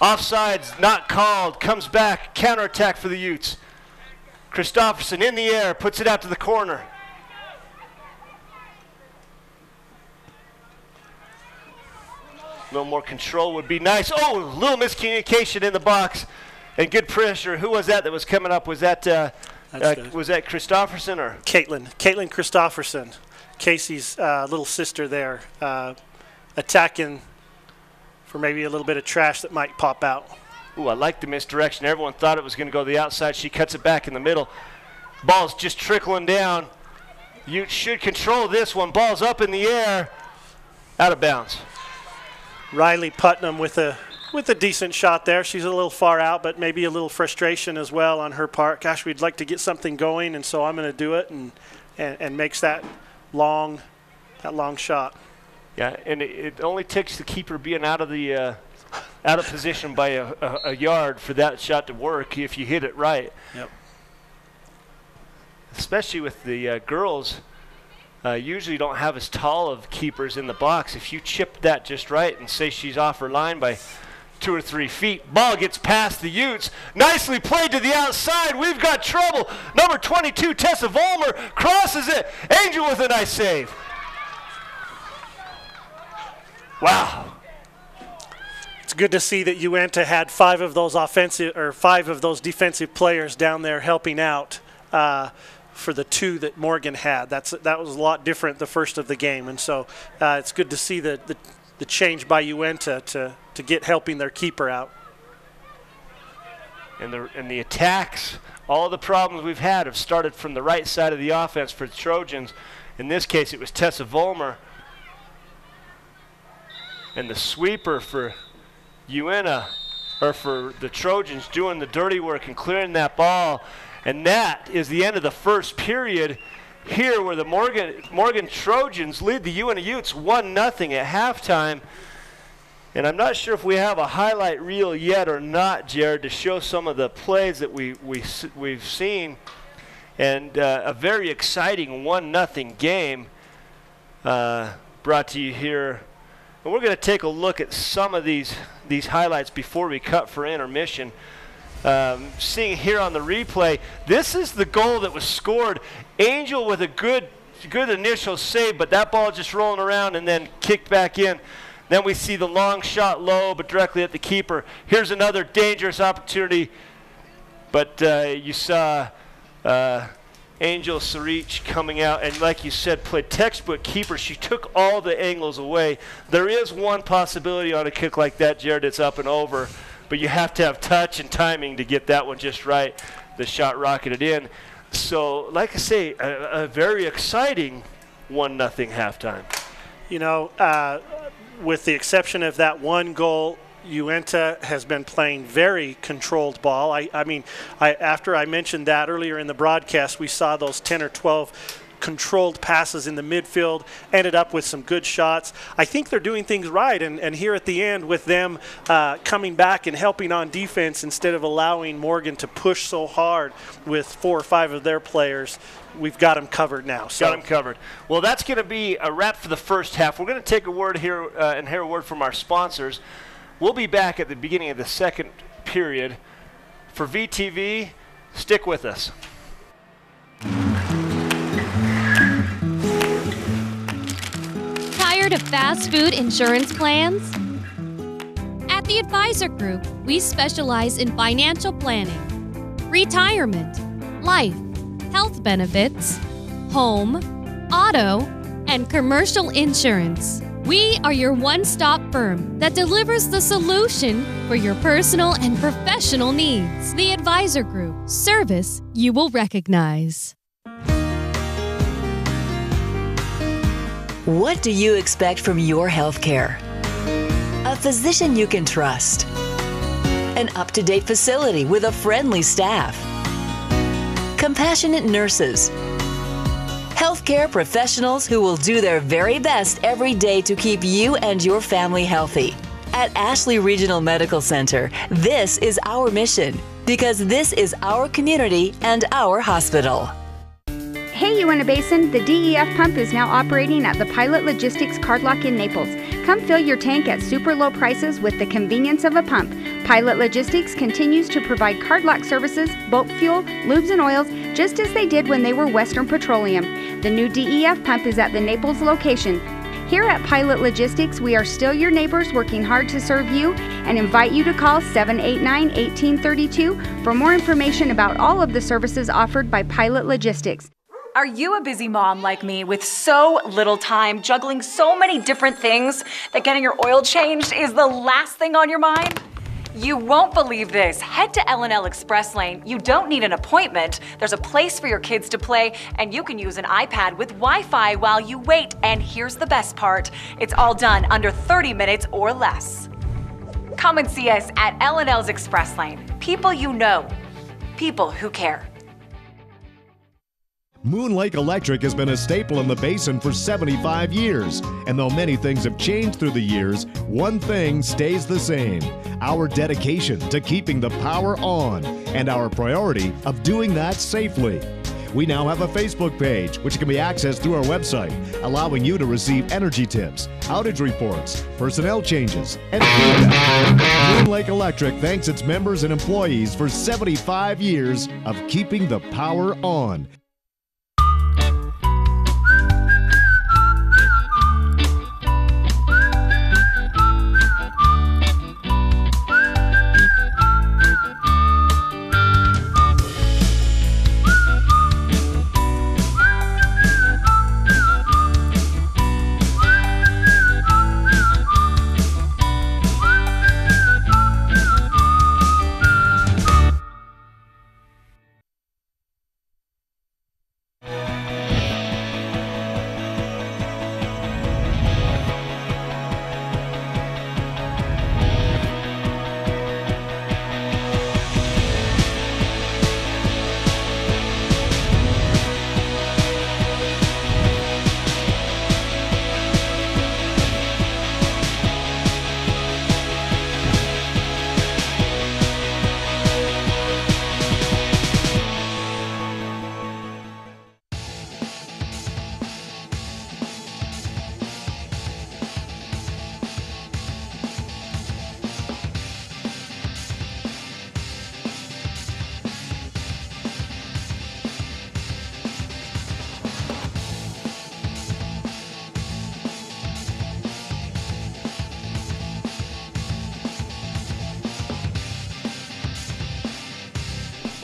Offsides, not called. Comes back. Counterattack for the Utes. Christofferson in the air. Puts it out to the corner. A little more control would be nice. Oh, a little miscommunication in the box. And good pressure. Who was that was coming up? Was that Christofferson or? Caitlin Christofferson. Casey's little sister there, attacking for maybe a little bit of trash that might pop out. Ooh, I like the misdirection. Everyone thought it was going to go the outside. She cuts it back in the middle. Ball's just trickling down. You should control this one. Ball's up in the air, out of bounds. Riley Putnam with a decent shot there. She's a little far out, but maybe a little frustration as well on her part. Gosh, we'd like to get something going, and so I'm going to do it, and makes that long shot. Yeah, and it only takes the keeper being out of position by a yard for that shot to work if you hit it right. Yep. Especially with the girls, usually don't have as tall of keepers in the box. If you chip that just right and say she's off her line by 2 or 3 feet, ball gets past the Utes. Nicely played to the outside. We've got trouble. Number 22, Tessa Vollmer, crosses it. Angel with a nice save. Wow. It's good to see that Uintah had 5 of those defensive players down there helping out for the 2 that Morgan had. That was a lot different the first of the game, and so it's good to see the change by Uintah to get helping their keeper out. And the attacks, all the problems we've had have started from the right side of the offense for the Trojans. In this case, it was Tessa Vollmer. And the sweeper for Uintah, or for the Trojans, doing the dirty work and clearing that ball. And that is the end of the first period here, where the Morgan Trojans lead the Uintah Utes 1-0 at halftime. And I'm not sure if we have a highlight reel yet or not, Jared, to show some of the plays that we've seen. And a very exciting 1-0 game brought to you here. And we're going to take a look at some of these highlights before we cut for intermission. Seeing here on the replay, this is the goal that was scored. Angel with a good initial save, but that ball just rolling around and then kicked back in. Then we see the long shot low, but directly at the keeper. Here's another dangerous opportunity But you saw Angel Sarich coming out, and like you said, played textbook keeper. She took all the angles away. There is one possibility on a kick like that, Jared, it's up and over, but you have to have touch and timing to get that one just right. The shot rocketed in. So, like I say, a very exciting 1-0 halftime. You know, with the exception of that one goal, Uintah has been playing very controlled ball. I mean, after I mentioned that earlier in the broadcast, we saw those 10 or 12 controlled passes in the midfield, ended up with some good shots. I think they're doing things right, and here at the end with them coming back and helping on defense instead of allowing Morgan to push so hard with 4 or 5 of their players, we've got them covered now. Got them covered. Well, that's going to be a wrap for the first half. We're going to take a word here and hear a word from our sponsors. We'll be back at the beginning of the second period. For VTV, stick with us. Tired of fast food insurance plans? At the Advisor Group, we specialize in financial planning, retirement, life, health benefits, home, auto, and commercial insurance. We are your one-stop firm that delivers the solution for your personal and professional needs. The Advisor Group. Service you will recognize. What do you expect from your healthcare? A physician you can trust. An up-to-date facility with a friendly staff. Compassionate nurses. Healthcare professionals who will do their very best every day to keep you and your family healthy. At Ashley Regional Medical Center, this is our mission because this is our community and our hospital. Hey Uintah Basin, the DEF pump is now operating at the Pilot Logistics Card Lock in Naples. Come fill your tank at super low prices with the convenience of a pump. Pilot Logistics continues to provide card lock services, boat fuel, lubes and oils, just as they did when they were Western Petroleum. The new DEF pump is at the Naples location. Here at Pilot Logistics, we are still your neighbors working hard to serve you and invite you to call 789-1832 for more information about all of the services offered by Pilot Logistics. Are you a busy mom like me with so little time, juggling so many different things that getting your oil changed is the last thing on your mind? You won't believe this. Head to L&L Express Lane. You don't need an appointment. There's a place for your kids to play, and you can use an iPad with Wi-Fi while you wait. And here's the best part. It's all done under 30 minutes or less. Come and see us at L&L's Express Lane. People you know. People who care. Moon Lake Electric has been a staple in the basin for 75 years. And though many things have changed through the years, one thing stays the same: our dedication to keeping the power on and our priority of doing that safely. We now have a Facebook page, which can be accessed through our website, allowing you to receive energy tips, outage reports, personnel changes, and feedback. Moon Lake Electric thanks its members and employees for 75 years of keeping the power on.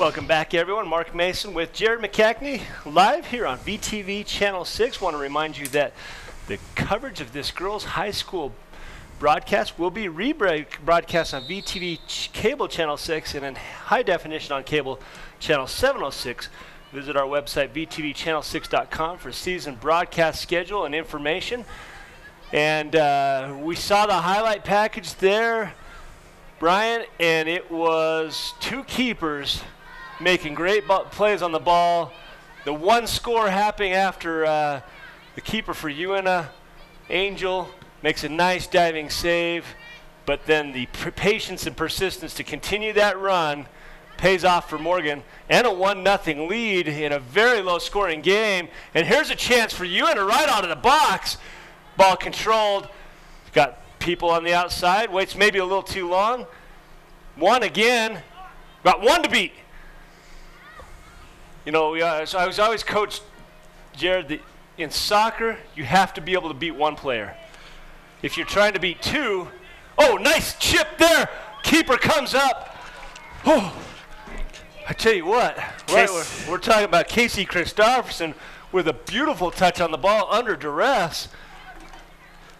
Welcome back, everyone. Mark Mason with Jared McCackney, live here on VTV Channel 6. Want to remind you that the coverage of this girls' high school broadcast will be rebroadcast on VTV Cable Channel 6 and in high definition on Cable Channel 706. Visit our website, vtvchannel6.com, for season broadcast schedule and information. And we saw the highlight package there, Brian, and it was two keepers making great plays on the ball. The one score happening after the keeper for Uintah, Angel, makes a nice diving save, but then the patience and persistence to continue that run pays off for Morgan, and a 1-0 lead in a very low-scoring game. And here's a chance for Uintah right out of the box. Ball controlled. Got people on the outside. Waits maybe a little too long. One again. Got one to beat. You know, so I was always coached, Jared, in soccer, you have to be able to beat one player. If you're trying to beat two, oh, nice chip there. Keeper comes up. Oh, I tell you what, right, we're talking about Casey Christopherson with a beautiful touch on the ball under duress.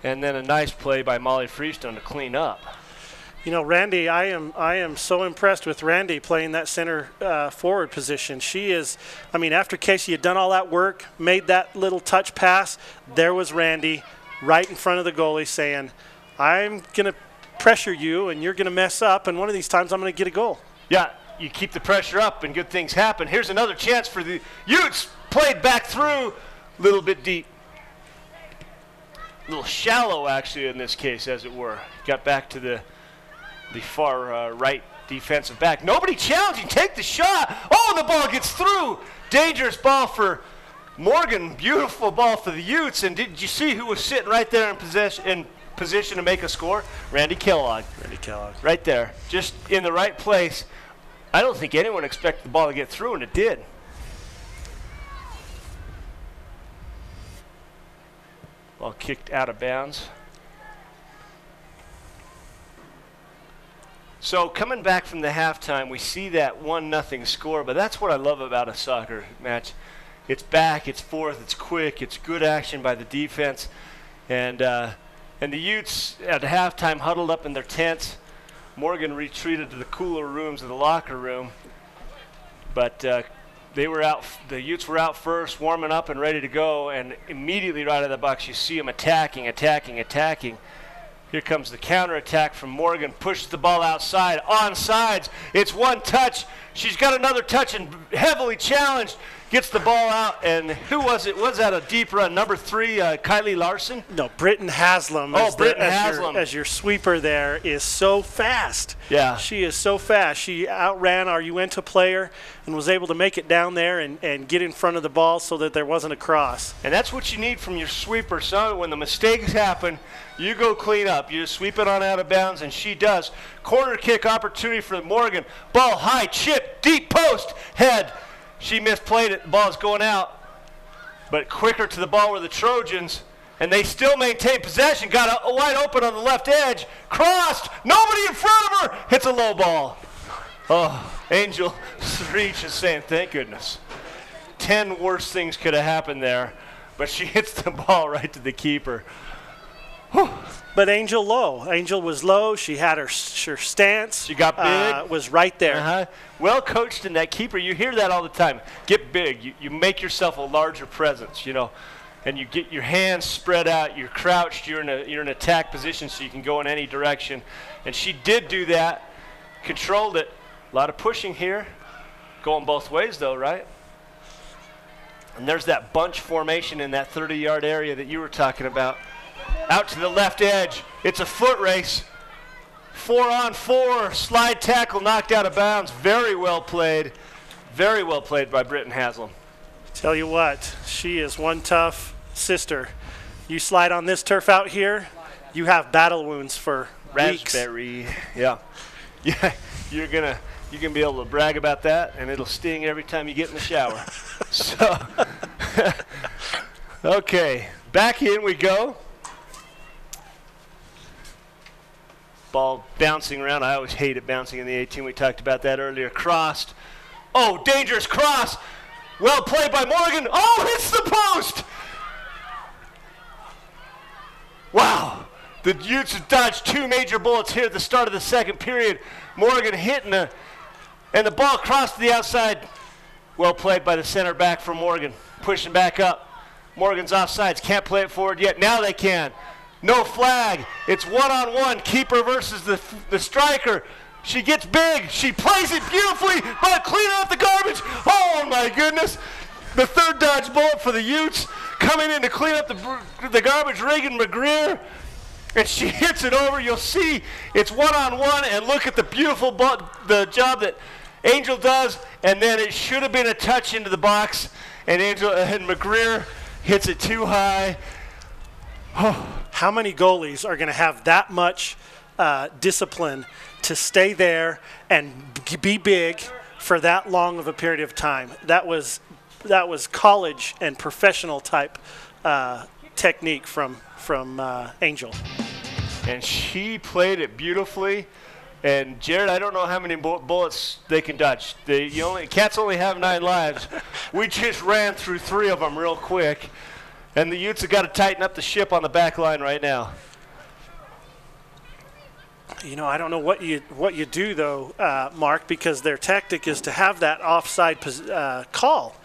And then a nice play by Molly Freestone to clean up. You know, Randy, I am so impressed with Randy playing that center forward position. She is, I mean, after Casey had done all that work, made that little touch pass, there was Randy right in front of the goalie saying, I'm going to pressure you and you're going to mess up, and one of these times I'm going to get a goal. Yeah, you keep the pressure up and good things happen. Here's another chance for the Utes. Played back through, a little bit deep. A little shallow, actually, in this case, as it were. Got back to the far right defensive back. Nobody challenging. Take the shot. Oh, the ball gets through. Dangerous ball for Morgan. Beautiful ball for the Utes. And did you see who was sitting right there in position to make a score? Randy Kellogg. Randy Kellogg. Right there. Just in the right place. I don't think anyone expected the ball to get through, and it did. Ball kicked out of bounds. So coming back from the halftime, we see that 1-0 score, but that's what I love about a soccer match. It's back, it's forth, it's quick, it's good action by the defense. And the Utes at the halftime huddled up in their tents. Morgan retreated to the cooler rooms of the locker room. But they were out. The Utes were out first, warming up and ready to go, and immediately right out of the box, you see them attacking. Here comes the counterattack from Morgan. Pushes the ball outside. Onsides. It's one touch. She's got another touch and heavily challenged. Gets the ball out, and who was it? Was that a deep run? Number 3, Kylie Larson? No, Britton Haslam. Oh, Britton Haslam. As your sweeper there is so fast. Yeah. She is so fast. She outran our Uintah player and was able to make it down there and get in front of the ball so that there wasn't a cross. And that's what you need from your sweeper. So when the mistakes happen, you go clean up. You just sweep it on out of bounds, and she does. Corner kick opportunity for Morgan. Ball high, chip, deep post, head. She misplayed it. The ball's going out. But quicker to the ball were the Trojans, and they still maintain possession. Got a wide open on the left edge. Crossed. Nobody in front of her. Hits a low ball. Oh, Angel Reach is saying, thank goodness. 10 worse things could have happened there, but she hits the ball right to the keeper. Whew. But Angel low. Angel was low. She had her stance. She got big. Was right there. Well coached in that keeper. You hear that all the time. Get big. You make yourself a larger presence, you know, and you get your hands spread out. You're crouched. You're in attack position, so you can go in any direction. And she did do that. Controlled it. A lot of pushing here. Going both ways, though, right? And there's that bunch formation in that 30-yard area that you were talking about. Out to the left edge. It's a foot race. 4-on-4. Slide tackle knocked out of bounds. Very well played. Very well played by Britton Haslam. Tell you what, she is one tough sister. You slide on this turf out here, you have battle wounds for Raspberry. weeks. Yeah. Yeah. You're going to be able to brag about that, and it'll sting every time you get in the shower. So, okay. Back in we go. Ball bouncing around. I always hate it bouncing in the 18. We talked about that earlier. Crossed. Oh, dangerous cross. Well played by Morgan. Oh, hits the post. Wow. The Utes have dodged 2 major bullets here at the start of the second period. Morgan hitting and the ball crossed to the outside. Well played by the center back for Morgan. Pushing back up. Morgan's offsides. Can't play it forward yet. Now they can. No flag. It's one-on-one. Keeper versus the striker. She gets big. She plays it beautifully, but clean up the garbage. Oh, my goodness. The third dodge bullet for the Utes. Coming in to clean up the garbage, Reagan McGreer. And she hits it over. You'll see it's one-on-one, and look at the beautiful the job that Angel does. And then it should have been a touch into the box, and McGreer hits it too high. Oh. How many goalies are going to have that much discipline to stay there and be big for that long of a period of time? That was college and professional type technique from Angel. And she played it beautifully. And Jared, I don't know how many bullets they can dodge. Cats only have 9 lives. We just ran through 3 of them real quick. And the Utes have got to tighten up the ship on the back line right now. I don't know what you do though, Mark, because their tactic is to have that offside call,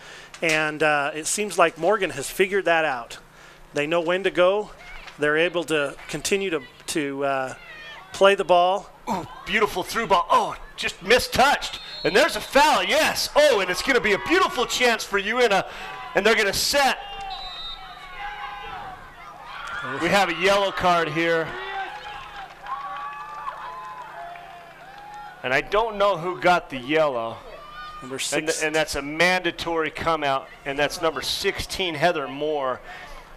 and it seems like Morgan has figured that out. They know when to go. They're able to continue to play the ball. Ooh, beautiful through ball. Oh, just mistouched. And there's a foul, yes. Oh, and it's going to be a beautiful chance for Uintah, and they're going to set. We have a yellow card here. And I don't know who got the yellow. Number 6. And that's a mandatory come out, and that's number 16, Heather Moore,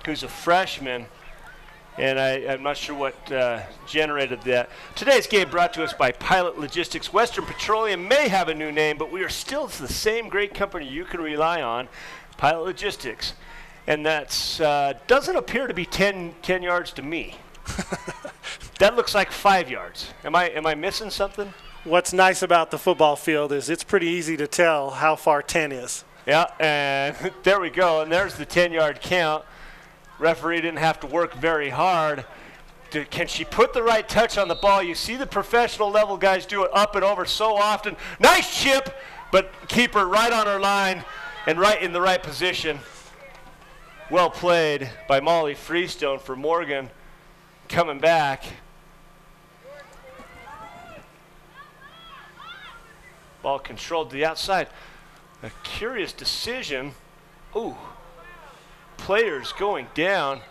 who's a freshman. And I'm not sure what generated that. Today's game brought to us by Pilot Logistics. Western Petroleum may have a new name, but we are still the same great company you can rely on, Pilot Logistics. And that's doesn't appear to be 10 yards to me. That looks like 5 yards. Am I missing something? What's nice about the football field is it's pretty easy to tell how far 10 is. Yeah, and there we go. And there's the 10-yard count. Referee didn't have to work very hard. Can she put the right touch on the ball? You see the professional level guys do it up and over so often. Nice chip, but keeper right on her line and right in the right position. Well played by Molly Freestone for Morgan coming back. Ball controlled to the outside. A curious decision. Ooh. Players going down.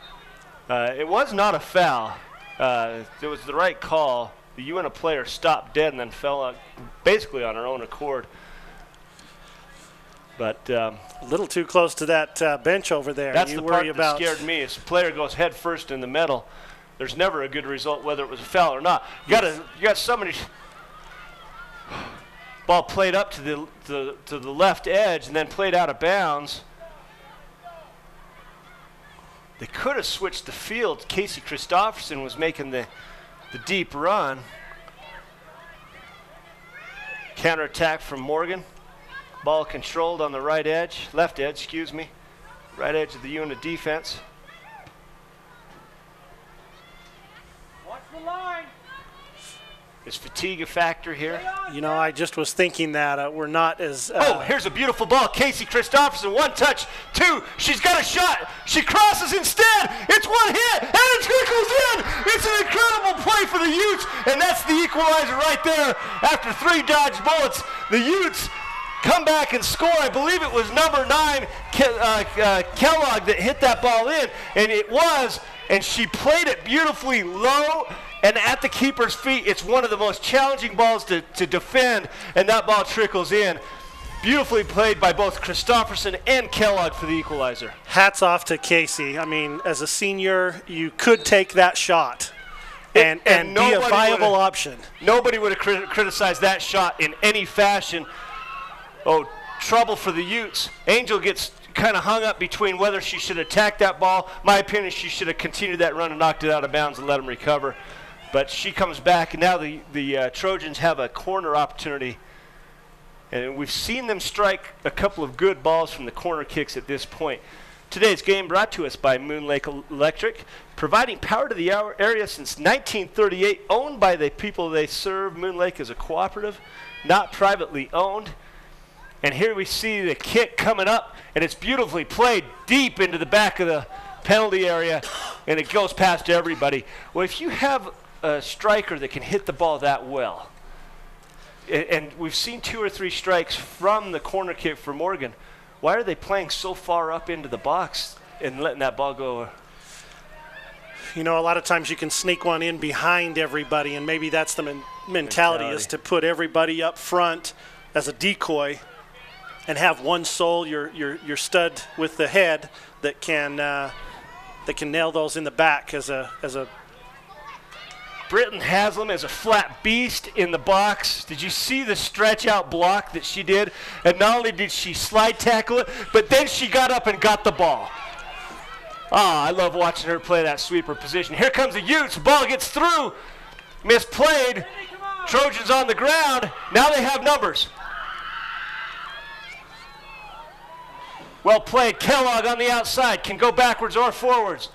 It was not a foul. It was the right call. The Uintah player stopped dead and then fell out basically on her own accord. But a little too close to that bench over there. That's the part that scared me. If the player goes head first in the metal, there's never a good result whether it was a foul or not. You got somebody. Ball played up to the left edge and then played out of bounds. They could have switched the field. Casey Christopherson was making the deep run. Counterattack from Morgan. Ball controlled on the right edge, left edge, excuse me. Right edge of the Uintah defense. Watch the line. Is fatigue a factor here? I just was thinking that we're not as... here's a beautiful ball. Casey Christopherson, 1 touch, 2. She's got a shot. She crosses instead. It's 1 hit, and it trickles in. It's an incredible play for the Utes, and that's the equalizer right there. After 3 dodged bullets, the Utes come back and score. I believe it was number 9, Kellogg, that hit that ball in, and it was, and she played it beautifully low and at the keeper's feet. It's one of the most challenging balls to defend, and that ball trickles in. Beautifully played by both Christopherson and Kellogg for the equalizer. Hats off to Casey. I mean, as a senior, you could take that shot and be a viable option. Nobody would have criticized that shot in any fashion. Oh, trouble for the Utes. Angel gets kind of hung up between whether she should attack that ball. My opinion, she should have continued that run and knocked it out of bounds and let him recover. But she comes back, and now the Trojans have a corner opportunity. And we've seen them strike a couple of good balls from the corner kicks at this point. Today's game brought to us by Moon Lake Electric, providing power to the area since 1938, owned by the people they serve. Moon Lake is a cooperative, not privately owned. And here we see the kick coming up, and it's beautifully played deep into the back of the penalty area, and it goes past everybody. Well, if you have a striker that can hit the ball that well, and we've seen 2 or 3 strikes from the corner kick for Morgan, why are they playing so far up into the box and letting that ball go? You know, a lot of times you can sneak one in behind everybody, and maybe that's the mentality is to put everybody up front as a decoy and have one soul, your stud with the head that can nail those in the back as a. Britton Haslam is a flat beast in the box. Did you see the stretch out block that she did? And not only did she slide tackle it, but then she got up and got the ball. I love watching her play that sweeper position. Here comes the Utes. Ball gets through. Misplayed. Trojans on the ground. Now they have numbers. Well played. Kellogg on the outside. Can go backwards or forwards.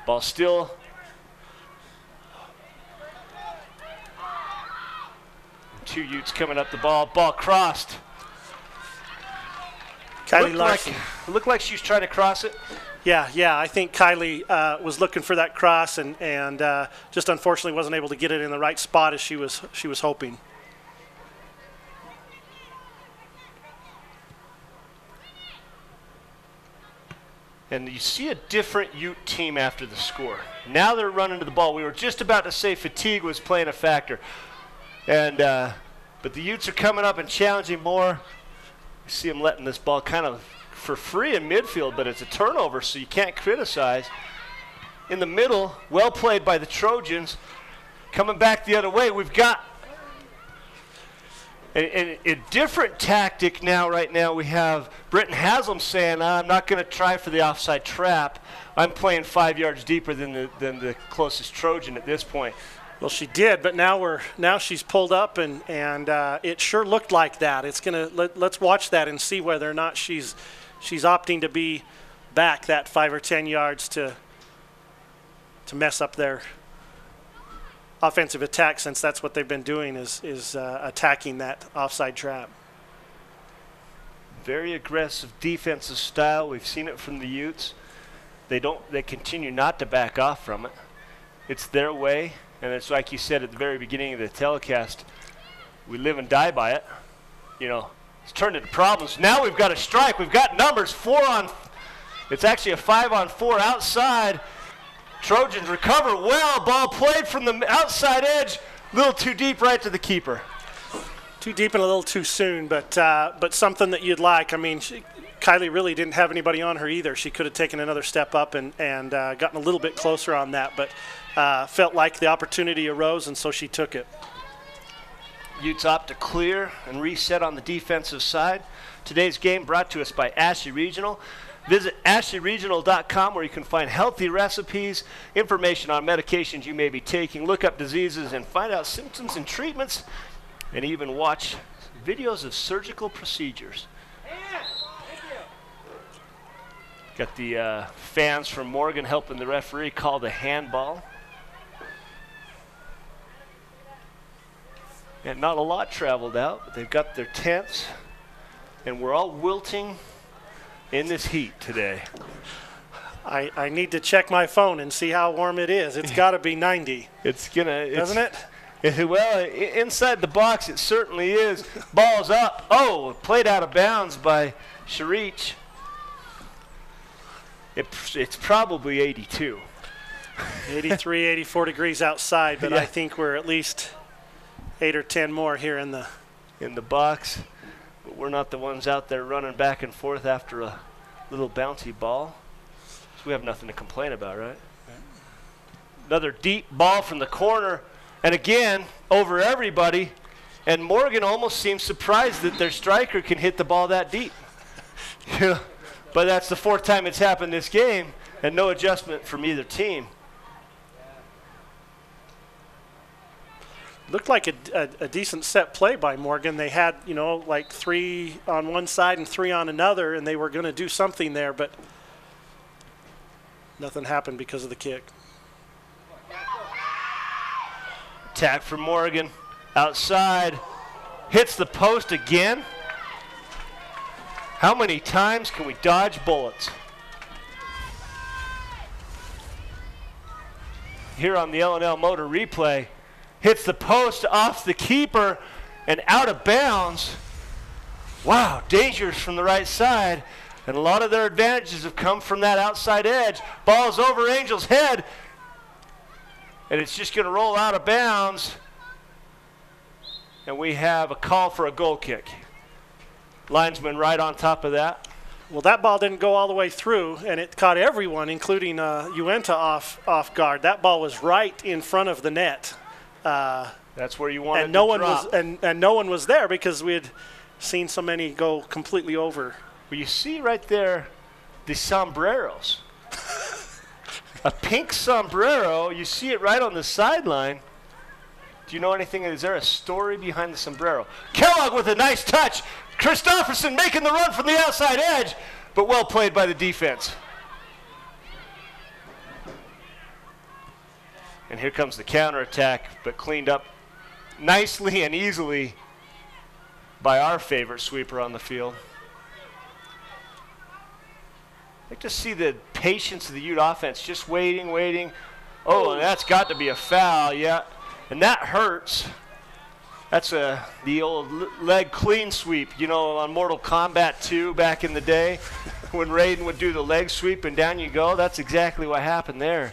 Ball still. Two Utes coming up the ball. Ball crossed. Kylie Larson. Looked like she was trying to cross it. Yeah. I think Kylie was looking for that cross and just unfortunately wasn't able to get it in the right spot as she was hoping. And you see a different Ute team after the score. Now they're running to the ball. We were just about to say fatigue was playing a factor. And but the Utes are coming up and challenging more. You see them letting this ball kind of for free in midfield, but it's a turnover, so you can't criticize. In the middle, well played by the Trojans. Coming back the other way, we've got a different tactic now. Right now we have Britton Haslam saying, I'm not going to try for the offside trap. I'm playing 5 yards deeper than the closest Trojan at this point. Well, she did, but now she's pulled up, and it sure looked like that. It's gonna let's watch that and see whether or not she's opting to be back that 5 or 10 yards to mess up their offensive attack, since that's what they've been doing is attacking that offside trap. Very aggressive defensive style. We've seen it from the Utes. They continue not to back off from it. It's their way, and it's like you said at the very beginning of the telecast, we live and die by it. You know, it's turned into problems. Now we've got a strike. We've got numbers. It's actually a 5-on-4 outside. Trojans recover well. Ball played from the outside edge. A little too deep right to the keeper. Too deep and a little too soon, but something that you'd like. I mean, Kylie really didn't have anybody on her either. She could have taken another step up and gotten a little bit closer on that, but felt like the opportunity arose, and so she took it. Utes opt to clear and reset on the defensive side. Today's game brought to us by Ashley Regional. Visit ashleyregional.com where you can find healthy recipes, information on medications you may be taking, look up diseases and find out symptoms and treatments, and even watch videos of surgical procedures. Got the fans from Morgan helping the referee call the handball. And not a lot traveled out, but they've got their tents, and we're all wilting in this heat today. I need to check my phone and see how warm it is. It's got to be 90. Doesn't it? Well, inside the box it certainly is. Ball's up. Oh, played out of bounds by Sharich. It's probably 82. 83, 84 degrees outside, but yeah. I think we're at least 8 or 10 more here in the box. But we're not the ones out there running back and forth after a little bouncy ball. So we have nothing to complain about, right? Another deep ball from the corner, and again, over everybody. And Morgan almost seems surprised that their striker can hit the ball that deep. But that's the 4th time it's happened this game, and no adjustment from either team. Looked like a decent set play by Morgan. They had, you know, like 3 on one side and 3 on another, and they were going to do something there, but nothing happened because of the kick. Attack from Morgan. Outside. Hits the post again. How many times can we dodge bullets? Here on the L&L Motor replay. Hits the post off the keeper and out of bounds. Wow, dangerous from the right side. And a lot of their advantages have come from that outside edge. Ball's over Angel's head. And it's just going to roll out of bounds. And we have a call for a goal kick. Linesman right on top of that. Well, that ball didn't go all the way through, and it caught everyone, including Uintah, off guard. That ball was right in front of the net. That's where you wanted and no to drop. And no one was there because we had seen so many go completely over. Well, you see right there the sombreros. A pink sombrero. You see it right on the sideline. Do you know anything? Is there a story behind the sombrero? Kellogg with a nice touch. Christofferson making the run from the outside edge, but well played by the defense. And here comes the counterattack, but cleaned up nicely and easily by our favorite sweeper on the field. I like to see the patience of the Ute offense, just waiting. Oh, and that's got to be a foul, yeah. And that hurts. That's the old leg clean sweep, you know, on Mortal Kombat 2 back in the day when Raiden would do the leg sweep and down you go. That's exactly what happened there.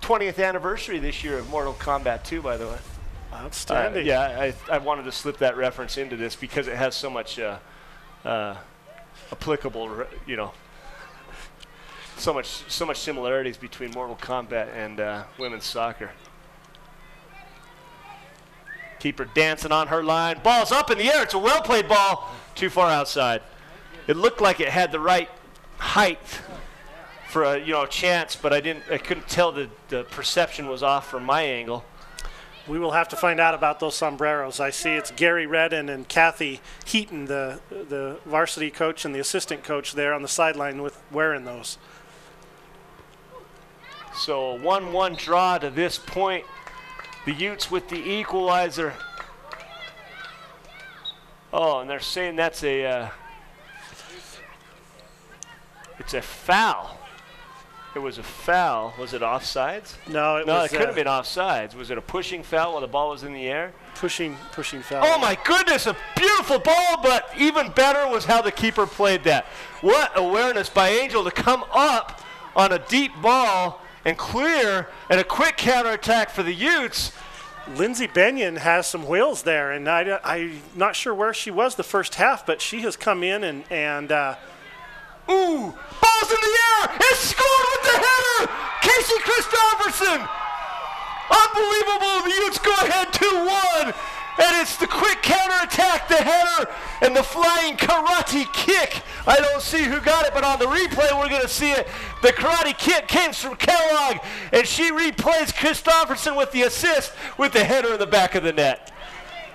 20th anniversary this year of Mortal Kombat 2, by the way. Outstanding. Yeah, I wanted to slip that reference into this because it has so much applicable, you know, so much similarities between Mortal Kombat and women's soccer. Keeper dancing on her line. Ball's up in the air. It's a well-played ball. Too far outside. It looked like it had the right height for a chance, but I couldn't tell the perception was off from my angle. We will have to find out about those sombreros. I see it's Gary Redden and Kathy Heaton, the varsity coach and the assistant coach there on the sideline with wearing those. So a 1-1 draw to this point. The Utes with the equalizer. Oh, and they're saying that's it's a foul. It was a foul. Was it offsides? No, it couldn't have been offsides. Was it a pushing foul while the ball was in the air? Pushing foul. Oh my goodness, a beautiful ball, but even better was how the keeper played that. What awareness by Angel to come up on a deep ball and clear, and a quick counterattack for the Utes. Lindsey Benyon has some wheels there, and I'm not sure where she was the first half, but she has come in and ooh, ball's in the air, and scored with the header! Casey Christofferson! Unbelievable, the Utes go ahead 2-1, and it's the quick counterattack, the header, and the flying karate kick. I don't see who got it, but on the replay we're going to see it. The karate kick came from Kellogg, and she replays Christofferson with the assist with the header in the back of the net.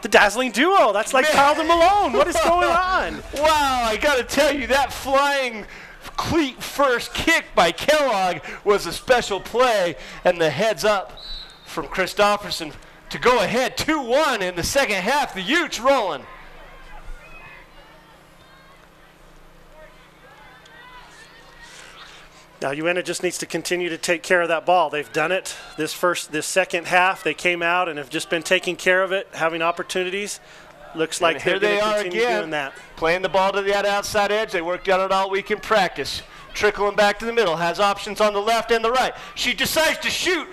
The dazzling duo. That's like Carlton Malone. What is going on? Wow, I got to tell you, that flying cleat first kick by Kellogg was a special play, and the heads up from Christofferson to go ahead 2-1 in the second half. The Utes rolling. Now Uintah just needs to continue to take care of that ball. They've done it this second half. They came out and have just been taking care of it, having opportunities. Looks like they're going to continue doing that. Playing the ball to that outside edge. They worked on it all week in practice. Trickling back to the middle. Has options on the left and the right. She decides to shoot.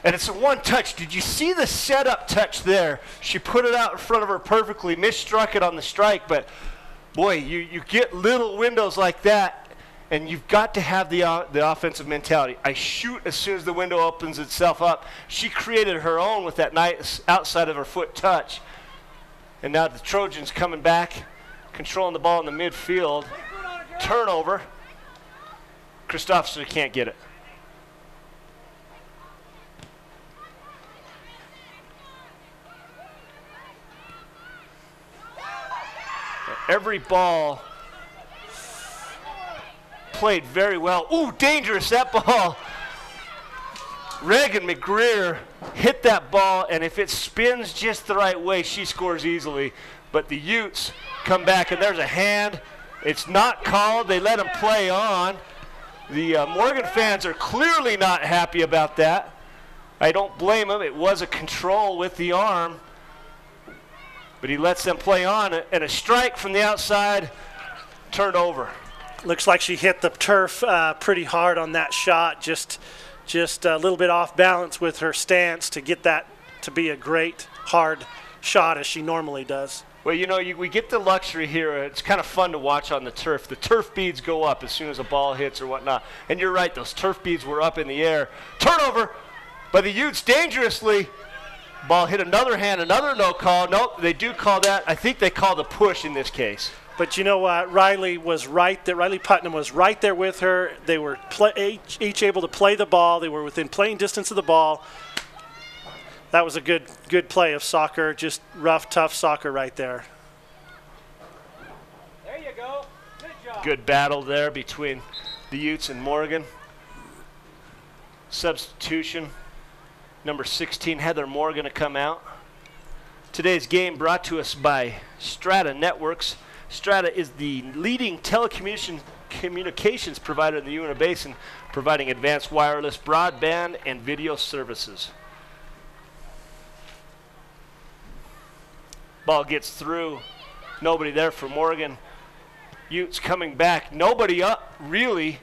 And it's a one touch. Did you see the setup touch there? She put it out in front of her perfectly, misstruck it on the strike, but boy, you get little windows like that, and you've got to have the offensive mentality. I shoot as soon as the window opens itself up. She created her own with that nice outside of her foot touch. And now the Trojans coming back, controlling the ball in the midfield. Turnover. Christofferson can't get it. every ball played very well. Ooh, dangerous, that ball. Reagan McGreer hit that ball, and if it spins just the right way, she scores easily. But the Utes come back, and there's a hand. It's not called. They let him play on. The Morgan fans are clearly not happy about that. I don't blame him. It was a control with the arm. But he lets them play on, and a strike from the outside, turned over. Looks like she hit the turf pretty hard on that shot, just a little bit off balance with her stance to get that to be a great, hard shot as she normally does. Well, you know, we get the luxury here. It's kind of fun to watch on the turf. The turf beads go up as soon as a ball hits or whatnot. And you're right, those turf beads were up in the air. Turnover by the Utes dangerously. Ball hit another hand, another no call. Nope, they do call that. I think they called a push in this case. But you know what? Riley was right there. Riley Putnam was right there with her. They were each able to play the ball. They were within playing distance of the ball. That was a good play of soccer, just rough, tough soccer right there. There you go. Good job. Good battle there between the Utes and Morgan. Substitution, number 16, Heather Morgan to come out. Today's game brought to us by Strata Networks. Strata is the leading telecommunications provider in the Uintah Basin, providing advanced wireless broadband and video services. Ball gets through. Nobody there for Morgan. Utes coming back. Nobody up, really.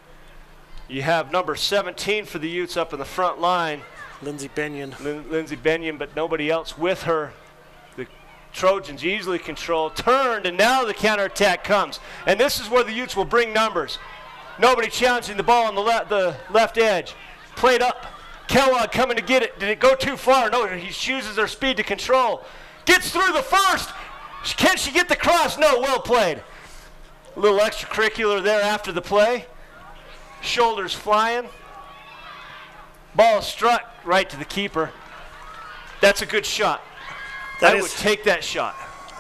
You have number 17 for the Utes up in the front line. Lindsey Benyon. Lindsey Benyon, but nobody else with her. The Trojans easily control. Turned, and now the counterattack comes. And this is where the Utes will bring numbers. Nobody challenging the ball on the left edge. Played up. Kellogg coming to get it. Did it go too far? No, he chooses her speed to control. Gets through the first. Can she get the cross? No, well played. A little extracurricular there after the play. Shoulders flying. Ball struck right to the keeper. That's a good shot. I would take that shot.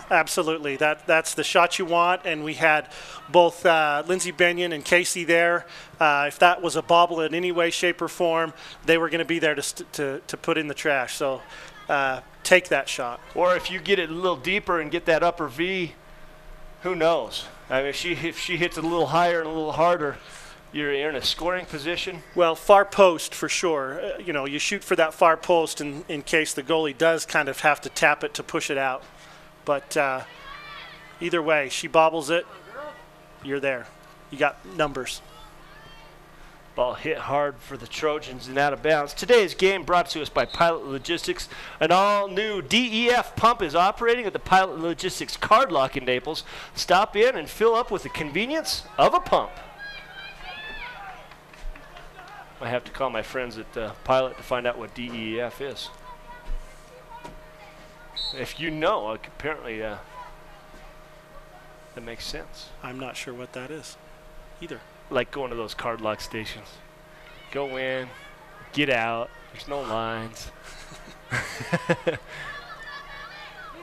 Absolutely. That's the shot you want, and we had both Lindsey Benyon and Casey there. If that was a bobble in any way, shape, or form, they were going to be there to put in the trash. So take that shot. Or if you get it a little deeper and get that upper V, who knows? I mean, if she hits it a little higher and a little harder, you're in a scoring position. Well, far post for sure. You know, you shoot for that far post in case the goalie does kind of have to tap it to push it out. But either way, she bobbles it, you're there. You got numbers. Ball hit hard for the Trojans and out of bounds. Today's game brought to us by Pilot Logistics. An all-new DEF pump is operating at the Pilot Logistics card lock in Naples. Stop in and fill up with the convenience of a pump. I have to call my friends at Pilot to find out what DEF is. If you know, apparently that makes sense. I'm not sure what that is either. Like going to those card lock stations. Go in, get out, there's no lines.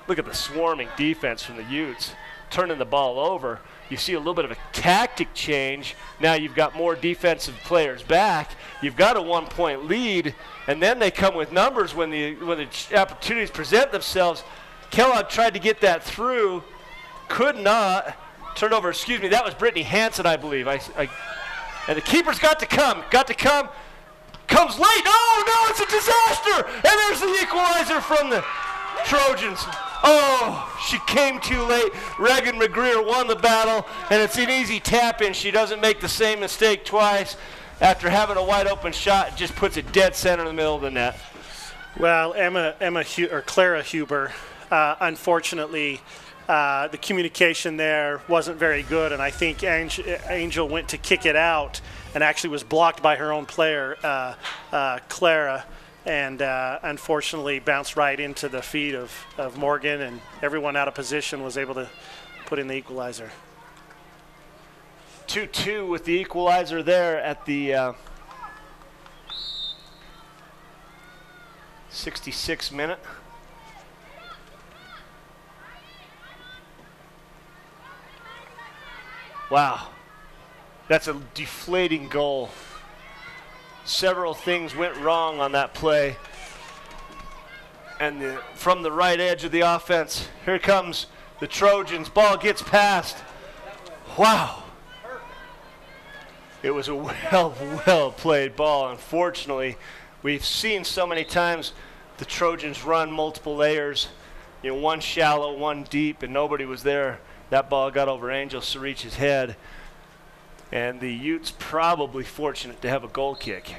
Look at the swarming defense from the Utes, turning the ball over. You see a little bit of a tactic change. Now you've got more defensive players back. You've got a 1-point lead, and then they come with numbers when the opportunities present themselves. Kellogg tried to get that through, could not. Turnover, excuse me, that was Brittany Hansen, I believe. And the keeper's got to come. Comes late. Oh, no, it's a disaster. And there's the equalizer from the Trojans. Oh, she came too late. Reagan McGreer won the battle, and it's an easy tap-in. She doesn't make the same mistake twice. After having a wide-open shot, just puts it dead center in the middle of the net. Well, Clara Huber, unfortunately, the communication there wasn't very good, and I think Angel went to kick it out and actually was blocked by her own player, Clara, and unfortunately bounced right into the feet of Morgan, and everyone out of position was able to put in the equalizer. 2-2 with the equalizer there at the 66th minute. Wow. That's a deflating goal. Several things went wrong on that play. And from the right edge of the offense, here comes the Trojans. Ball gets passed. Wow. It was a well played ball. Unfortunately, we've seen so many times the Trojans run multiple layers. You know, one shallow, one deep, and nobody was there. That ball got over Angel Sarich's head. And the Utes probably fortunate to have a goal kick.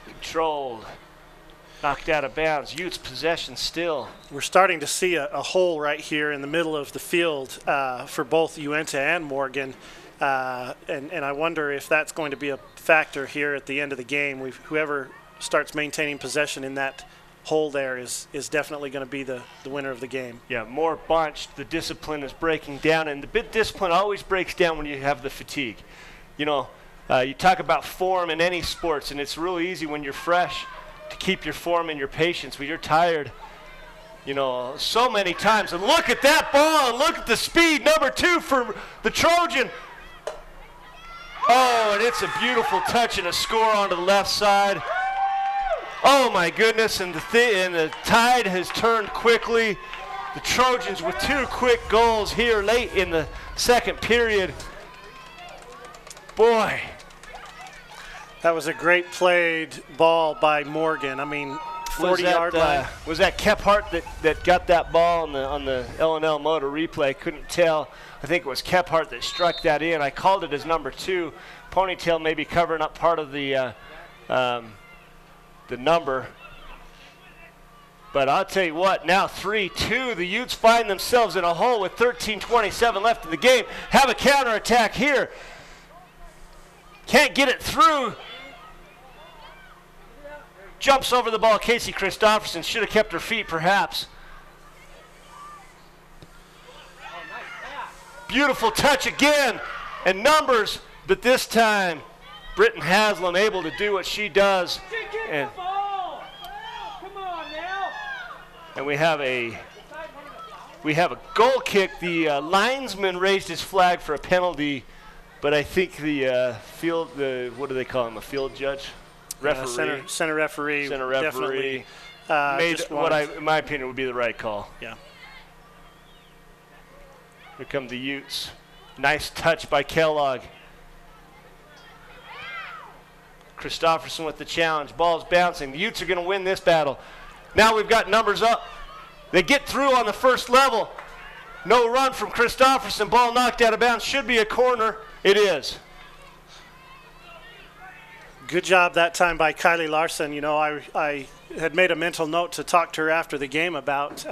Controlled. Knocked out of bounds. Utes possession still. We're starting to see a hole right here in the middle of the field for both Uintah and Morgan. And I wonder if that's going to be a factor here at the end of the game. Whoever starts maintaining possession in that hole there is definitely going to be the winner of the game. Yeah, more bunched. The discipline is breaking down, and the discipline always breaks down when you have the fatigue. You know, you talk about form in any sports, and it's really easy when you're fresh to keep your form and your patience. When you're tired, you know, so many times. And look at that ball, and look at the speed. Number 2 for the Trojan. Oh, and it's a beautiful touch and a score onto the left side. Oh my goodness, and the tide has turned quickly. The Trojans with 2 quick goals here late in the second period. Boy. That was a great played ball by Morgan. I mean, 40-yard line. Was that Kephart that got that ball on the L&L Motor replay? Couldn't tell. I think it was Kephart that struck that in. I called it as number 2. Ponytail maybe covering up part of the number. But I'll tell you what, now 3-2. The Utes find themselves in a hole with 13:27 left in the game. Have a counterattack here. Can't get it through. Jumps over the ball. Casey Christopherson should have kept her feet perhaps. Beautiful touch again. And numbers, but this time Britton Haslam able to do what she does. And we have a goal kick. The linesman raised his flag for a penalty, but I think the what do they call him? A field judge? Referee. Center referee. Center referee. Made what in my opinion would be the right call. Yeah. Here come the Utes. Nice touch by Kellogg. Christopherson with the challenge. Ball's bouncing. The Utes are going to win this battle. Now we've got numbers up. They get through on the first level. No run from Christopherson. Ball knocked out of bounds. Should be a corner. It is. Good job that time by Kylie Larson. You know, I had made a mental note to talk to her after the game about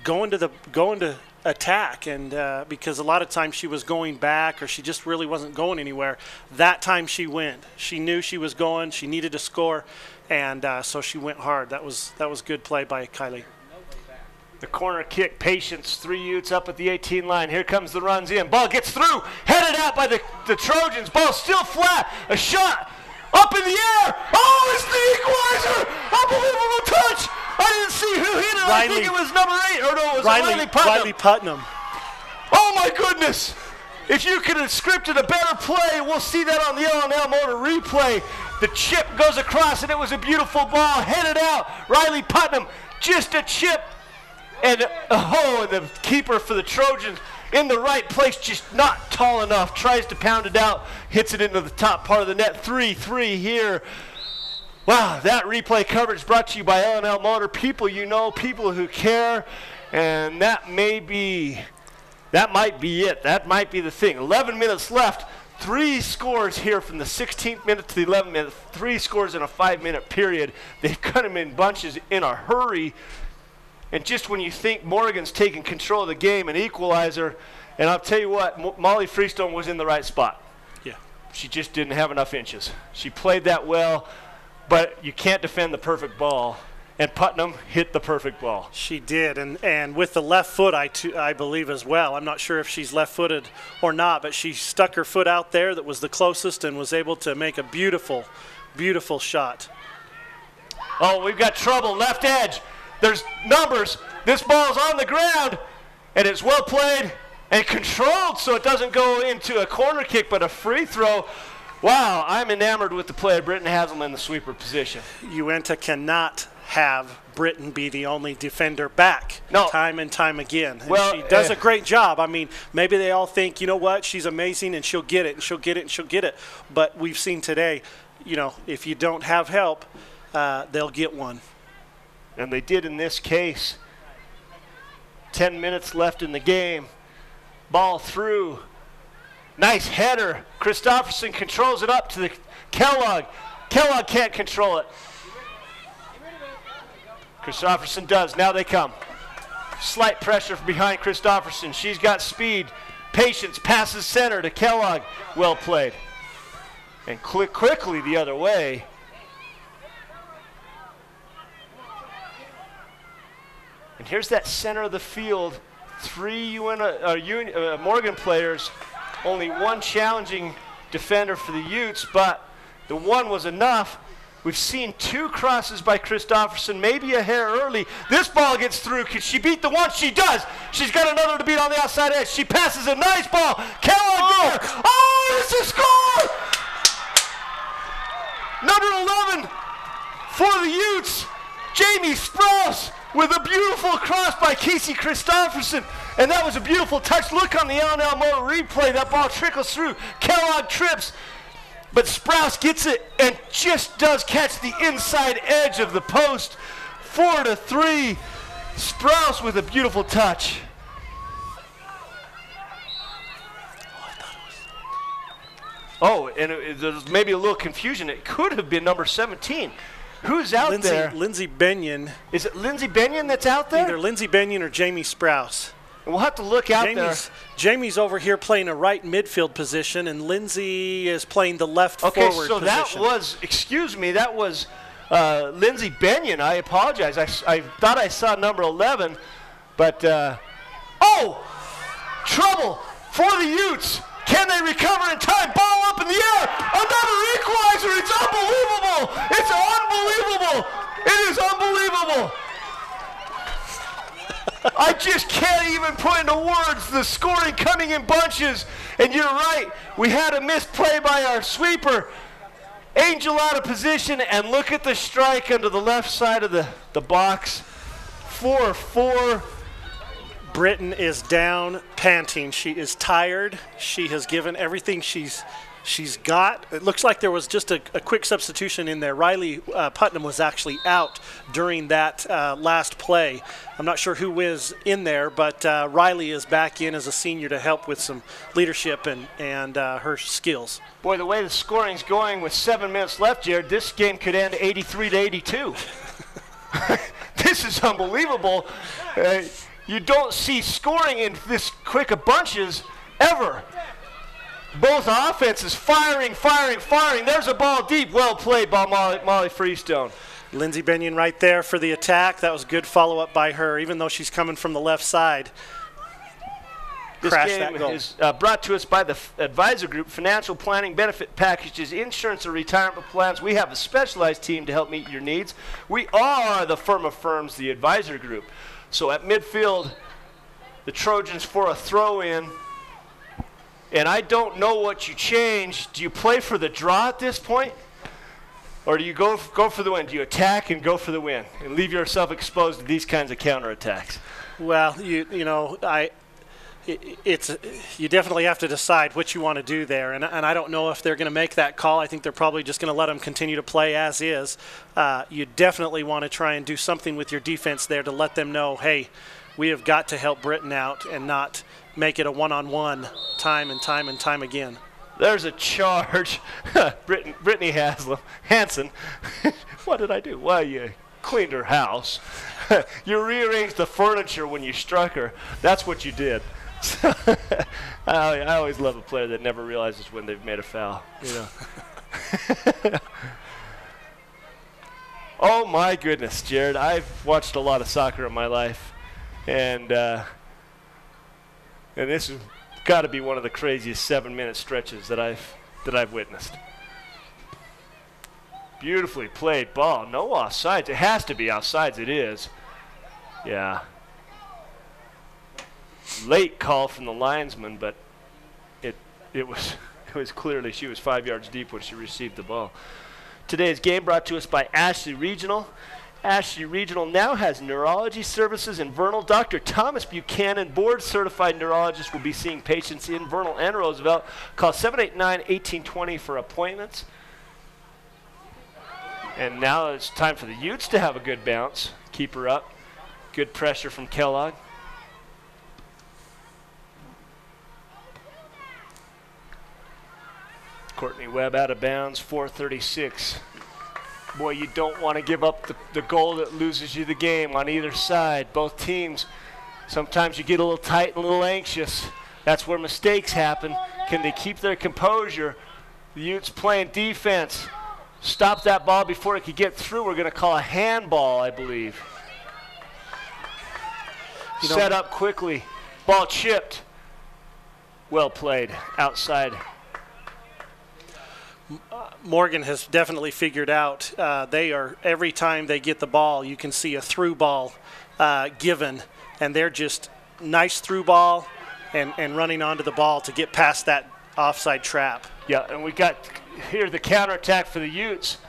going to attack, and because a lot of times she was going back or she just really wasn't going anywhere. That time she went. She knew she was going. She needed to score, and so she went hard. That was good play by Kylie. The corner kick, patience, 3 Utes up at the 18 line. Here comes the runs in. Ball gets through, headed out by the Trojans. Ball still flat. A shot up in the air. Oh, it's the equalizer. Unbelievable touch. I didn't see who hit it. I think it was number 8. Or no, it was Riley Putnam. Riley Putnam. Oh, my goodness. If you could have scripted a better play, we'll see that on the L&L Motor replay. The chip goes across, and it was a beautiful ball. Headed out. Riley Putnam, just a chip. And the keeper for the Trojans in the right place, just not tall enough. Tries to pound it out, hits it into the top part of the net. 3-3 here. Wow, that replay coverage brought to you by L&L Motor. People you know, people who care, and that might be it. That might be the thing. 11 minutes left. 3 scores here from the 16th minute to the 11th minute. 3 scores in a 5-minute period. They've cut them in bunches in a hurry. And just when you think Morgan's taking control of the game, an equalizer, and I'll tell you what, Molly Freestone was in the right spot. Yeah. She just didn't have enough inches. She played that well, but you can't defend the perfect ball. And Putnam hit the perfect ball. She did, and with the left foot, I believe as well. I'm not sure if she's left-footed or not, but she stuck her foot out there that was the closest and was able to make a beautiful, beautiful shot. Oh, we've got trouble. Left edge. There's numbers. This ball's on the ground, and it's well played and controlled so it doesn't go into a corner kick but a free throw. Wow, I'm enamored with the play of Britton Haslam in the sweeper position. Uintah cannot have Britton be the only defender back time and time again. And well, she does a great job. I mean, maybe they all think, you know what, she's amazing and she'll get it and she'll get it and she'll get it. But we've seen today, you know, if you don't have help, they'll get one. And they did in this case. 10 minutes left in the game. Ball through. Nice header. Christofferson controls it up to the Kellogg. Kellogg can't control it. Christofferson does. Now they come. Slight pressure from behind Christofferson. She's got speed. Patience. Passes center to Kellogg. Well played. And quickly the other way. And here's that center of the field. 3 Morgan players. Only one challenging defender for the Utes, but the one was enough. We've seen 2 crosses by Christofferson, maybe a hair early. This ball gets through. Can she beat the one? She does. She's got another to beat on the outside edge. She passes a nice ball. Kellogg there. Oh, it's a score! Number 11 for the Utes, Jamie Sprouse, with a beautiful cross by Casey Christofferson. And that was a beautiful touch. Look on the L&L Motor replay. That ball trickles through. Kellogg trips. But Sprouse gets it and just does catch the inside edge of the post. 4-3. Sprouse with a beautiful touch. Oh, and there's maybe a little confusion. It could have been number 17. Who's out there? Lindsey Benyon. Is it Lindsey Benyon that's out there? Either Lindsey Benyon or Jamie Sprouse. And we'll have to look out there. Jamie's over here playing a right midfield position, and Lindsey is playing the left forward position. Okay, so that was, excuse me, that was Lindsey Benyon. I apologize. I thought I saw number 11, but, oh! Trouble for the Utes. Can they recover in time? Ball up in the air. Another equalizer. It's unbelievable. It's unbelievable. It is unbelievable. I just can't even put into words the scoring coming in bunches. And you're right. We had a missed play by our sweeper. Angel out of position. And look at the strike under the left side of the box. 4-4. Britton is down, panting. She is tired. She has given everything she's got. It looks like there was just a quick substitution in there. Riley Putnam was actually out during that last play. I'm not sure who is in there, but Riley is back in as a senior to help with some leadership and her skills. Boy, the way the scoring's going with 7 minutes left, Jared, this game could end 83-82. This is unbelievable. You don't see scoring in this quick of bunches ever. Both offenses firing. There's a ball deep. Well played by Molly Freestone. Lindsey Benyon right there for the attack. That was good follow-up by her, even though she's coming from the left side. This game is brought to us by the Advisor Group, financial planning, benefit packages, insurance, and retirement plans. We have a specialized team to help meet your needs. We are the firm of firms, the Advisor Group. So at midfield, the Trojans for a throw-in. And I don't know what you change. Do you play for the draw at this point? Or do you go for the win? Do you attack and go for the win and leave yourself exposed to these kinds of counterattacks? Well, you definitely have to decide what you want to do there. And I don't know if they're going to make that call. I think they're probably just going to let them continue to play as is. You definitely want to try and do something with your defense there to let them know, hey, we have got to help Britton out and not make it a one-on-one time and time again. There's a charge. Brittany Hansen. What did I do? Well, you cleaned her house. You rearranged the furniture when you struck her. That's what you did. I always love a player that never realizes when they've made a foul. You know. Oh my goodness, Jared! I've watched a lot of soccer in my life, and this has got to be one of the craziest 7-minute stretches that I've witnessed. Beautifully played ball. No offsides. It has to be offsides. It is. Yeah. Late call from the linesman, but it was clearly she was 5 yards deep when she received the ball. Today's game brought to us by Ashley Regional. Ashley Regional now has neurology services in Vernal. Dr. Thomas Buchanan, board-certified neurologist, will be seeing patients in Vernal and Roosevelt. Call 789-1820 for appointments. And now it's time for the Utes to have a good bounce. Keep her up. Good pressure from Kellogg. Courtney Webb out of bounds, 4:36. Boy, you don't want to give up the goal that loses you the game on either side. Both teams, sometimes you get a little tight and a little anxious. That's where mistakes happen. Can they keep their composure? The Utes playing defense. Stop that ball before it could get through. We're going to call a handball, I believe. Set up quickly. Ball chipped. Well played. Outside. Morgan has definitely figured out every time they get the ball, you can see a through ball given, and they're just nice through ball and running onto the ball to get past that offside trap. Yeah, and we got here the counterattack for the Utes,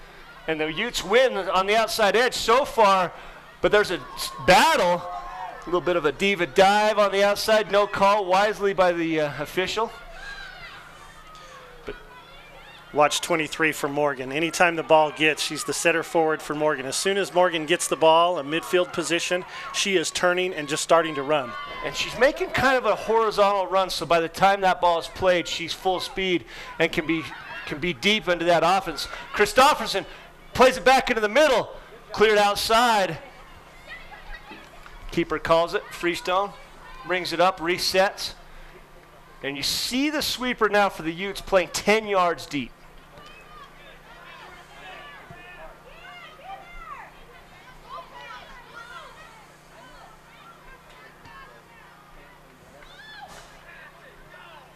and the Utes win on the outside edge so far, but there's a battle, a little bit of a diva dive on the outside, no call wisely by the official. Watch 23 for Morgan. Anytime the ball gets, she's the center forward for Morgan. As soon as Morgan gets the ball, a midfield position, she is turning and just starting to run. And she's making kind of a horizontal run, so by the time that ball is played, she's full speed and can be deep into that offense. Christofferson plays it back into the middle, cleared outside. Keeper calls it, Freestone, brings it up, resets. And you see the sweeper now for the Utes playing 10 yards deep.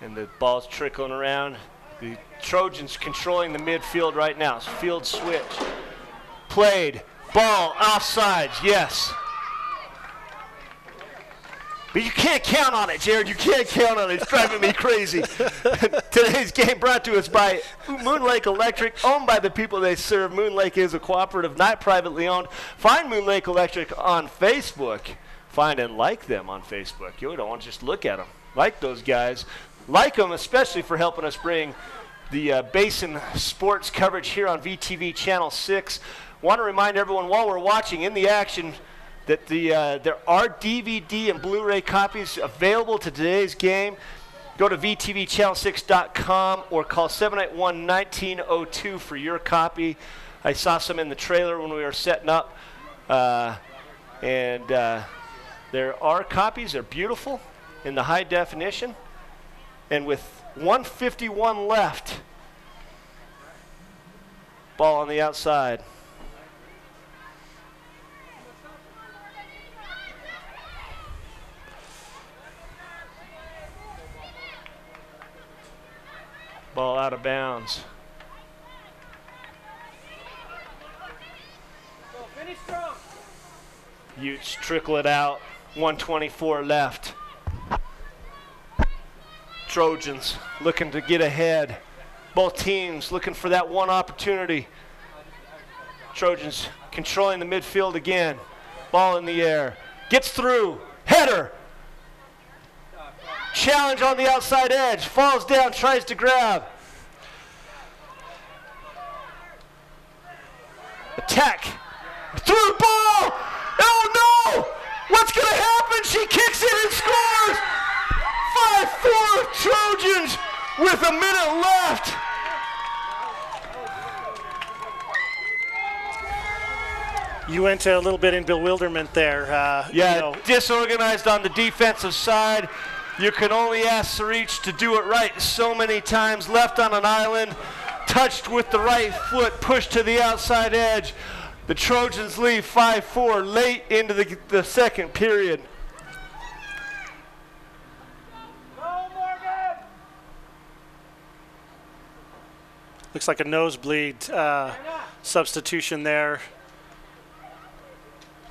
And the ball's trickling around. The Trojans controlling the midfield right now. It's field switch. Played. Ball offsides. Yes. But you can't count on it, Jared. You can't count on it. It's driving me crazy. Today's game brought to us by Moon Lake Electric, owned by the people they serve. Moon Lake is a cooperative, not privately owned. Find Moon Lake Electric on Facebook. Find and like them on Facebook. You don't want to just look at them. Like those guys. Like them, especially for helping us bring the Basin sports coverage here on VTV Channel 6. Want to remind everyone while we're watching in the action that there are DVD and Blu-ray copies available to today's game. Go to vtvchannel6.com or call 781-1902 for your copy. I saw some in the trailer when we were setting up. And there are copies. They're beautiful in the high definition. And with 1:51 left, ball on the outside. Ball out of bounds. Utes trickle it out. 1:24 left. Trojans looking to get ahead. Both teams looking for that one opportunity. Trojans controlling the midfield again. Ball in the air. Gets through. Header. Challenge on the outside edge. Falls down, tries to grab. Attack. Through ball. Oh no! What's going to happen? She kicks it and scores. 5-4 Trojans with a minute left. Uintah a little bit in bewilderment there. Disorganized on the defensive side. You can only ask Sarich to do it right so many times. Left on an island, touched with the right foot, pushed to the outside edge. The Trojans lead 5-4 late into the second period. Looks like a nosebleed substitution there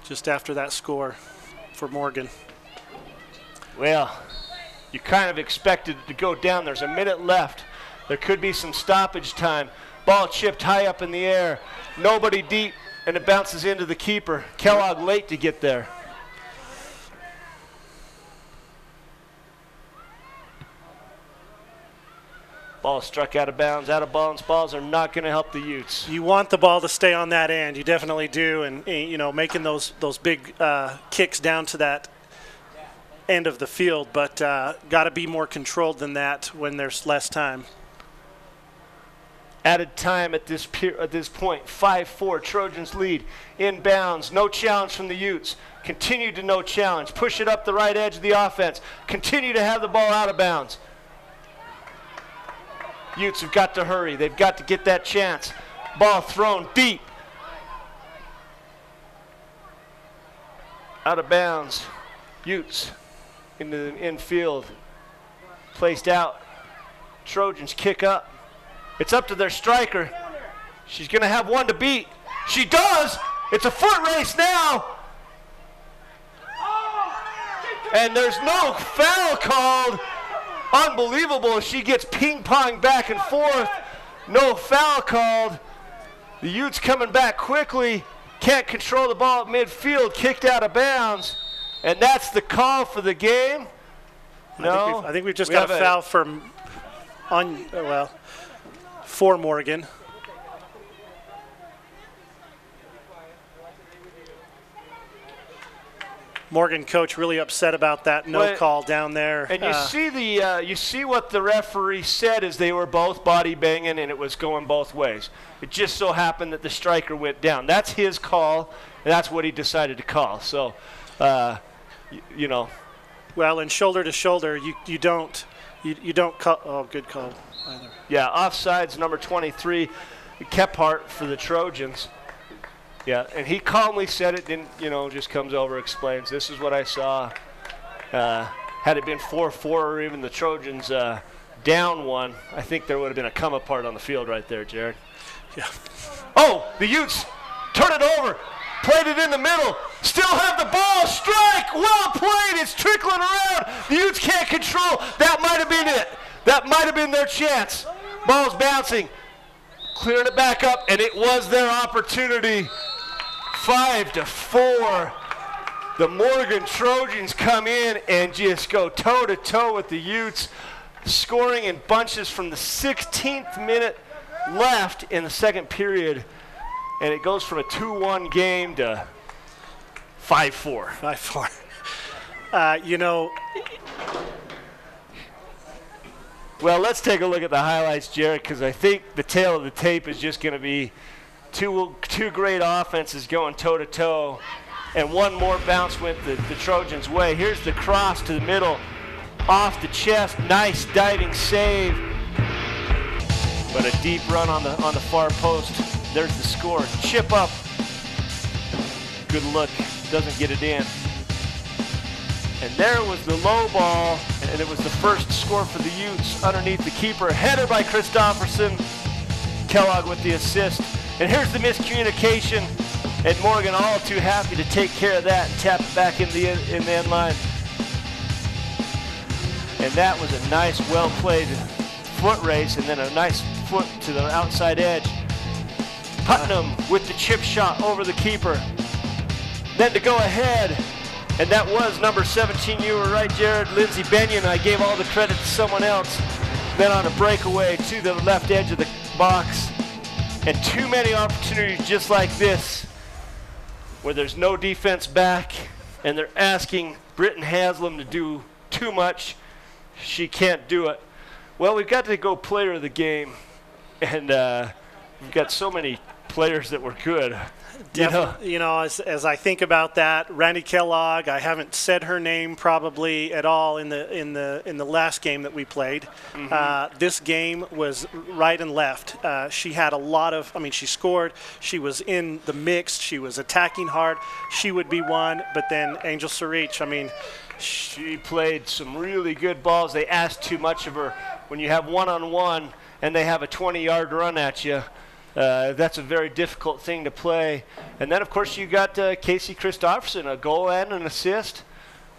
just after that score for Morgan. Well, you kind of expected it to go down. There's a minute left. There could be some stoppage time. Ball chipped high up in the air. Nobody deep, and it bounces into the keeper. Kellogg late to get there. Ball struck out of bounds. Out of bounds balls are not going to help the Utes. You want the ball to stay on that end. You definitely do. And, you know, making those big kicks down to that end of the field. But got to be more controlled than that when there's less time. Added time at this point. 5-4. Trojans lead. Inbounds. No challenge from the Utes. Continue to no challenge. Push it up the right edge of the offense. Continue to have the ball out of bounds. Utes have got to hurry. They've got to get that chance. Ball thrown deep. Out of bounds. Utes into the infield. Placed out. Trojans kick up. It's up to their striker. She's going to have one to beat. She does. It's a foot race now. And there's no foul called. Unbelievable. She gets ping-pong back and forth. No foul called. The Utes coming back quickly. Can't control the ball at midfield. Kicked out of bounds. And that's the call for the game. No. I think we've just got a foul for Morgan. Morgan coach really upset about that call down there. And you see what the referee said is they were both body banging and it was going both ways. It just so happened that the striker went down. That's his call, and that's what he decided to call. So, you know. Well, in shoulder to shoulder, you don't call. Oh, good call either. Yeah, offsides number 23, Kephart for the Trojans. Yeah, and he calmly said it, didn't, just comes over, explains, this is what I saw. Had it been 4-4 or even the Trojans down one, I think there would have been a come apart on the field right there, Jared. Yeah. Oh, the Utes turn it over, played it in the middle, still have the ball, strike, well played, it's trickling around. The Utes can't control. That might have been it. That might have been their chance. Ball's bouncing, clearing it back up, and it was their opportunity. 5-4. The Morgan Trojans come in and just go toe-to-toe with the Utes, scoring in bunches from the 16th minute left in the second period, and it goes from a 2-1 game to 5-4. 5-4. Well, let's take a look at the highlights, Jared, because I think the tail of the tape is just going to be two great offenses going toe-to-toe, and one more bounce went the Trojans' way. Here's the cross to the middle, off the chest, nice diving save, but a deep run on the far post. There's the score. Chip up. Good look. Doesn't get it in. And there was the low ball, and it was the first score for the Utes underneath the keeper. Header by Christofferson. Kellogg with the assist. And here's the miscommunication, and Morgan all too happy to take care of that and tap it back in the end line. And that was a nice, well-played foot race, and then a nice foot to the outside edge. Putnam with the chip shot over the keeper. Then to go ahead, and that was number 17. You were right, Jared. Lindsey Benyon. I gave all the credit to someone else. Then on a breakaway to the left edge of the box. And too many opportunities just like this, where there's no defense back, and they're asking Britton Haslam to do too much. She can't do it. Well, we've got to go player of the game, and we've got so many players that were good. As I think about that, Randy Kellogg, I haven't said her name probably at all in the last game that we played. Mm-hmm. This game was right and left. She had a lot of, she scored. She was in the mix. She was attacking hard. She would be one, but then Angel Sarich, she played some really good balls. They asked too much of her. When you have one-on-one and they have a 20-yard run at you, That's a very difficult thing to play. And then, of course, you got Casey Christopherson, a goal and an assist.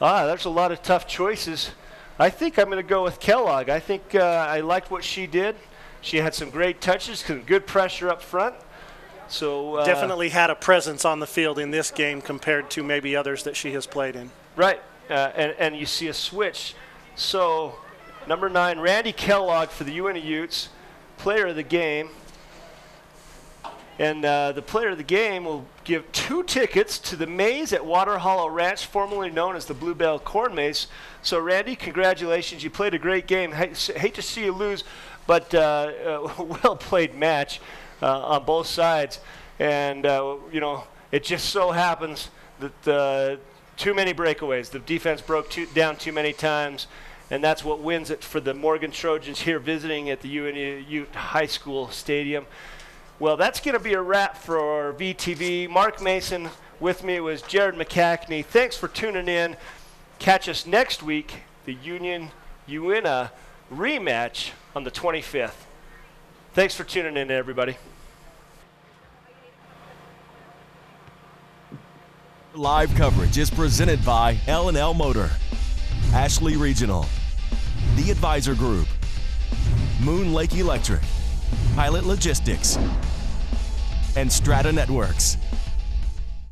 There's a lot of tough choices. I think I'm going to go with Kellogg. I think I liked what she did. She had some great touches, some good pressure up front. So definitely had a presence on the field in this game compared to maybe others that she has played in. Right, and you see a switch. So number 9, Randy Kellogg for the Uintah Utes, player of the game. And the player of the game will give 2 tickets to the maze at Water Hollow Ranch, formerly known as the Bluebell Corn Maze. So, Randy, congratulations. You played a great game. Hate to see you lose, but well-played match on both sides. And, it just so happens that too many breakaways. The defense broke down too many times, and that's what wins it for the Morgan Trojans here visiting at the Ute High School Stadium. Well, that's going to be a wrap for VTV. Mark Mason with me was Jared McCackney. Thanks for tuning in. Catch us next week, the Union-Uintah rematch on the 25th. Thanks for tuning in, everybody. Live coverage is presented by L&L Motor, Ashley Regional, The Advisor Group, Moon Lake Electric, Pilot Logistics, and Strata Networks.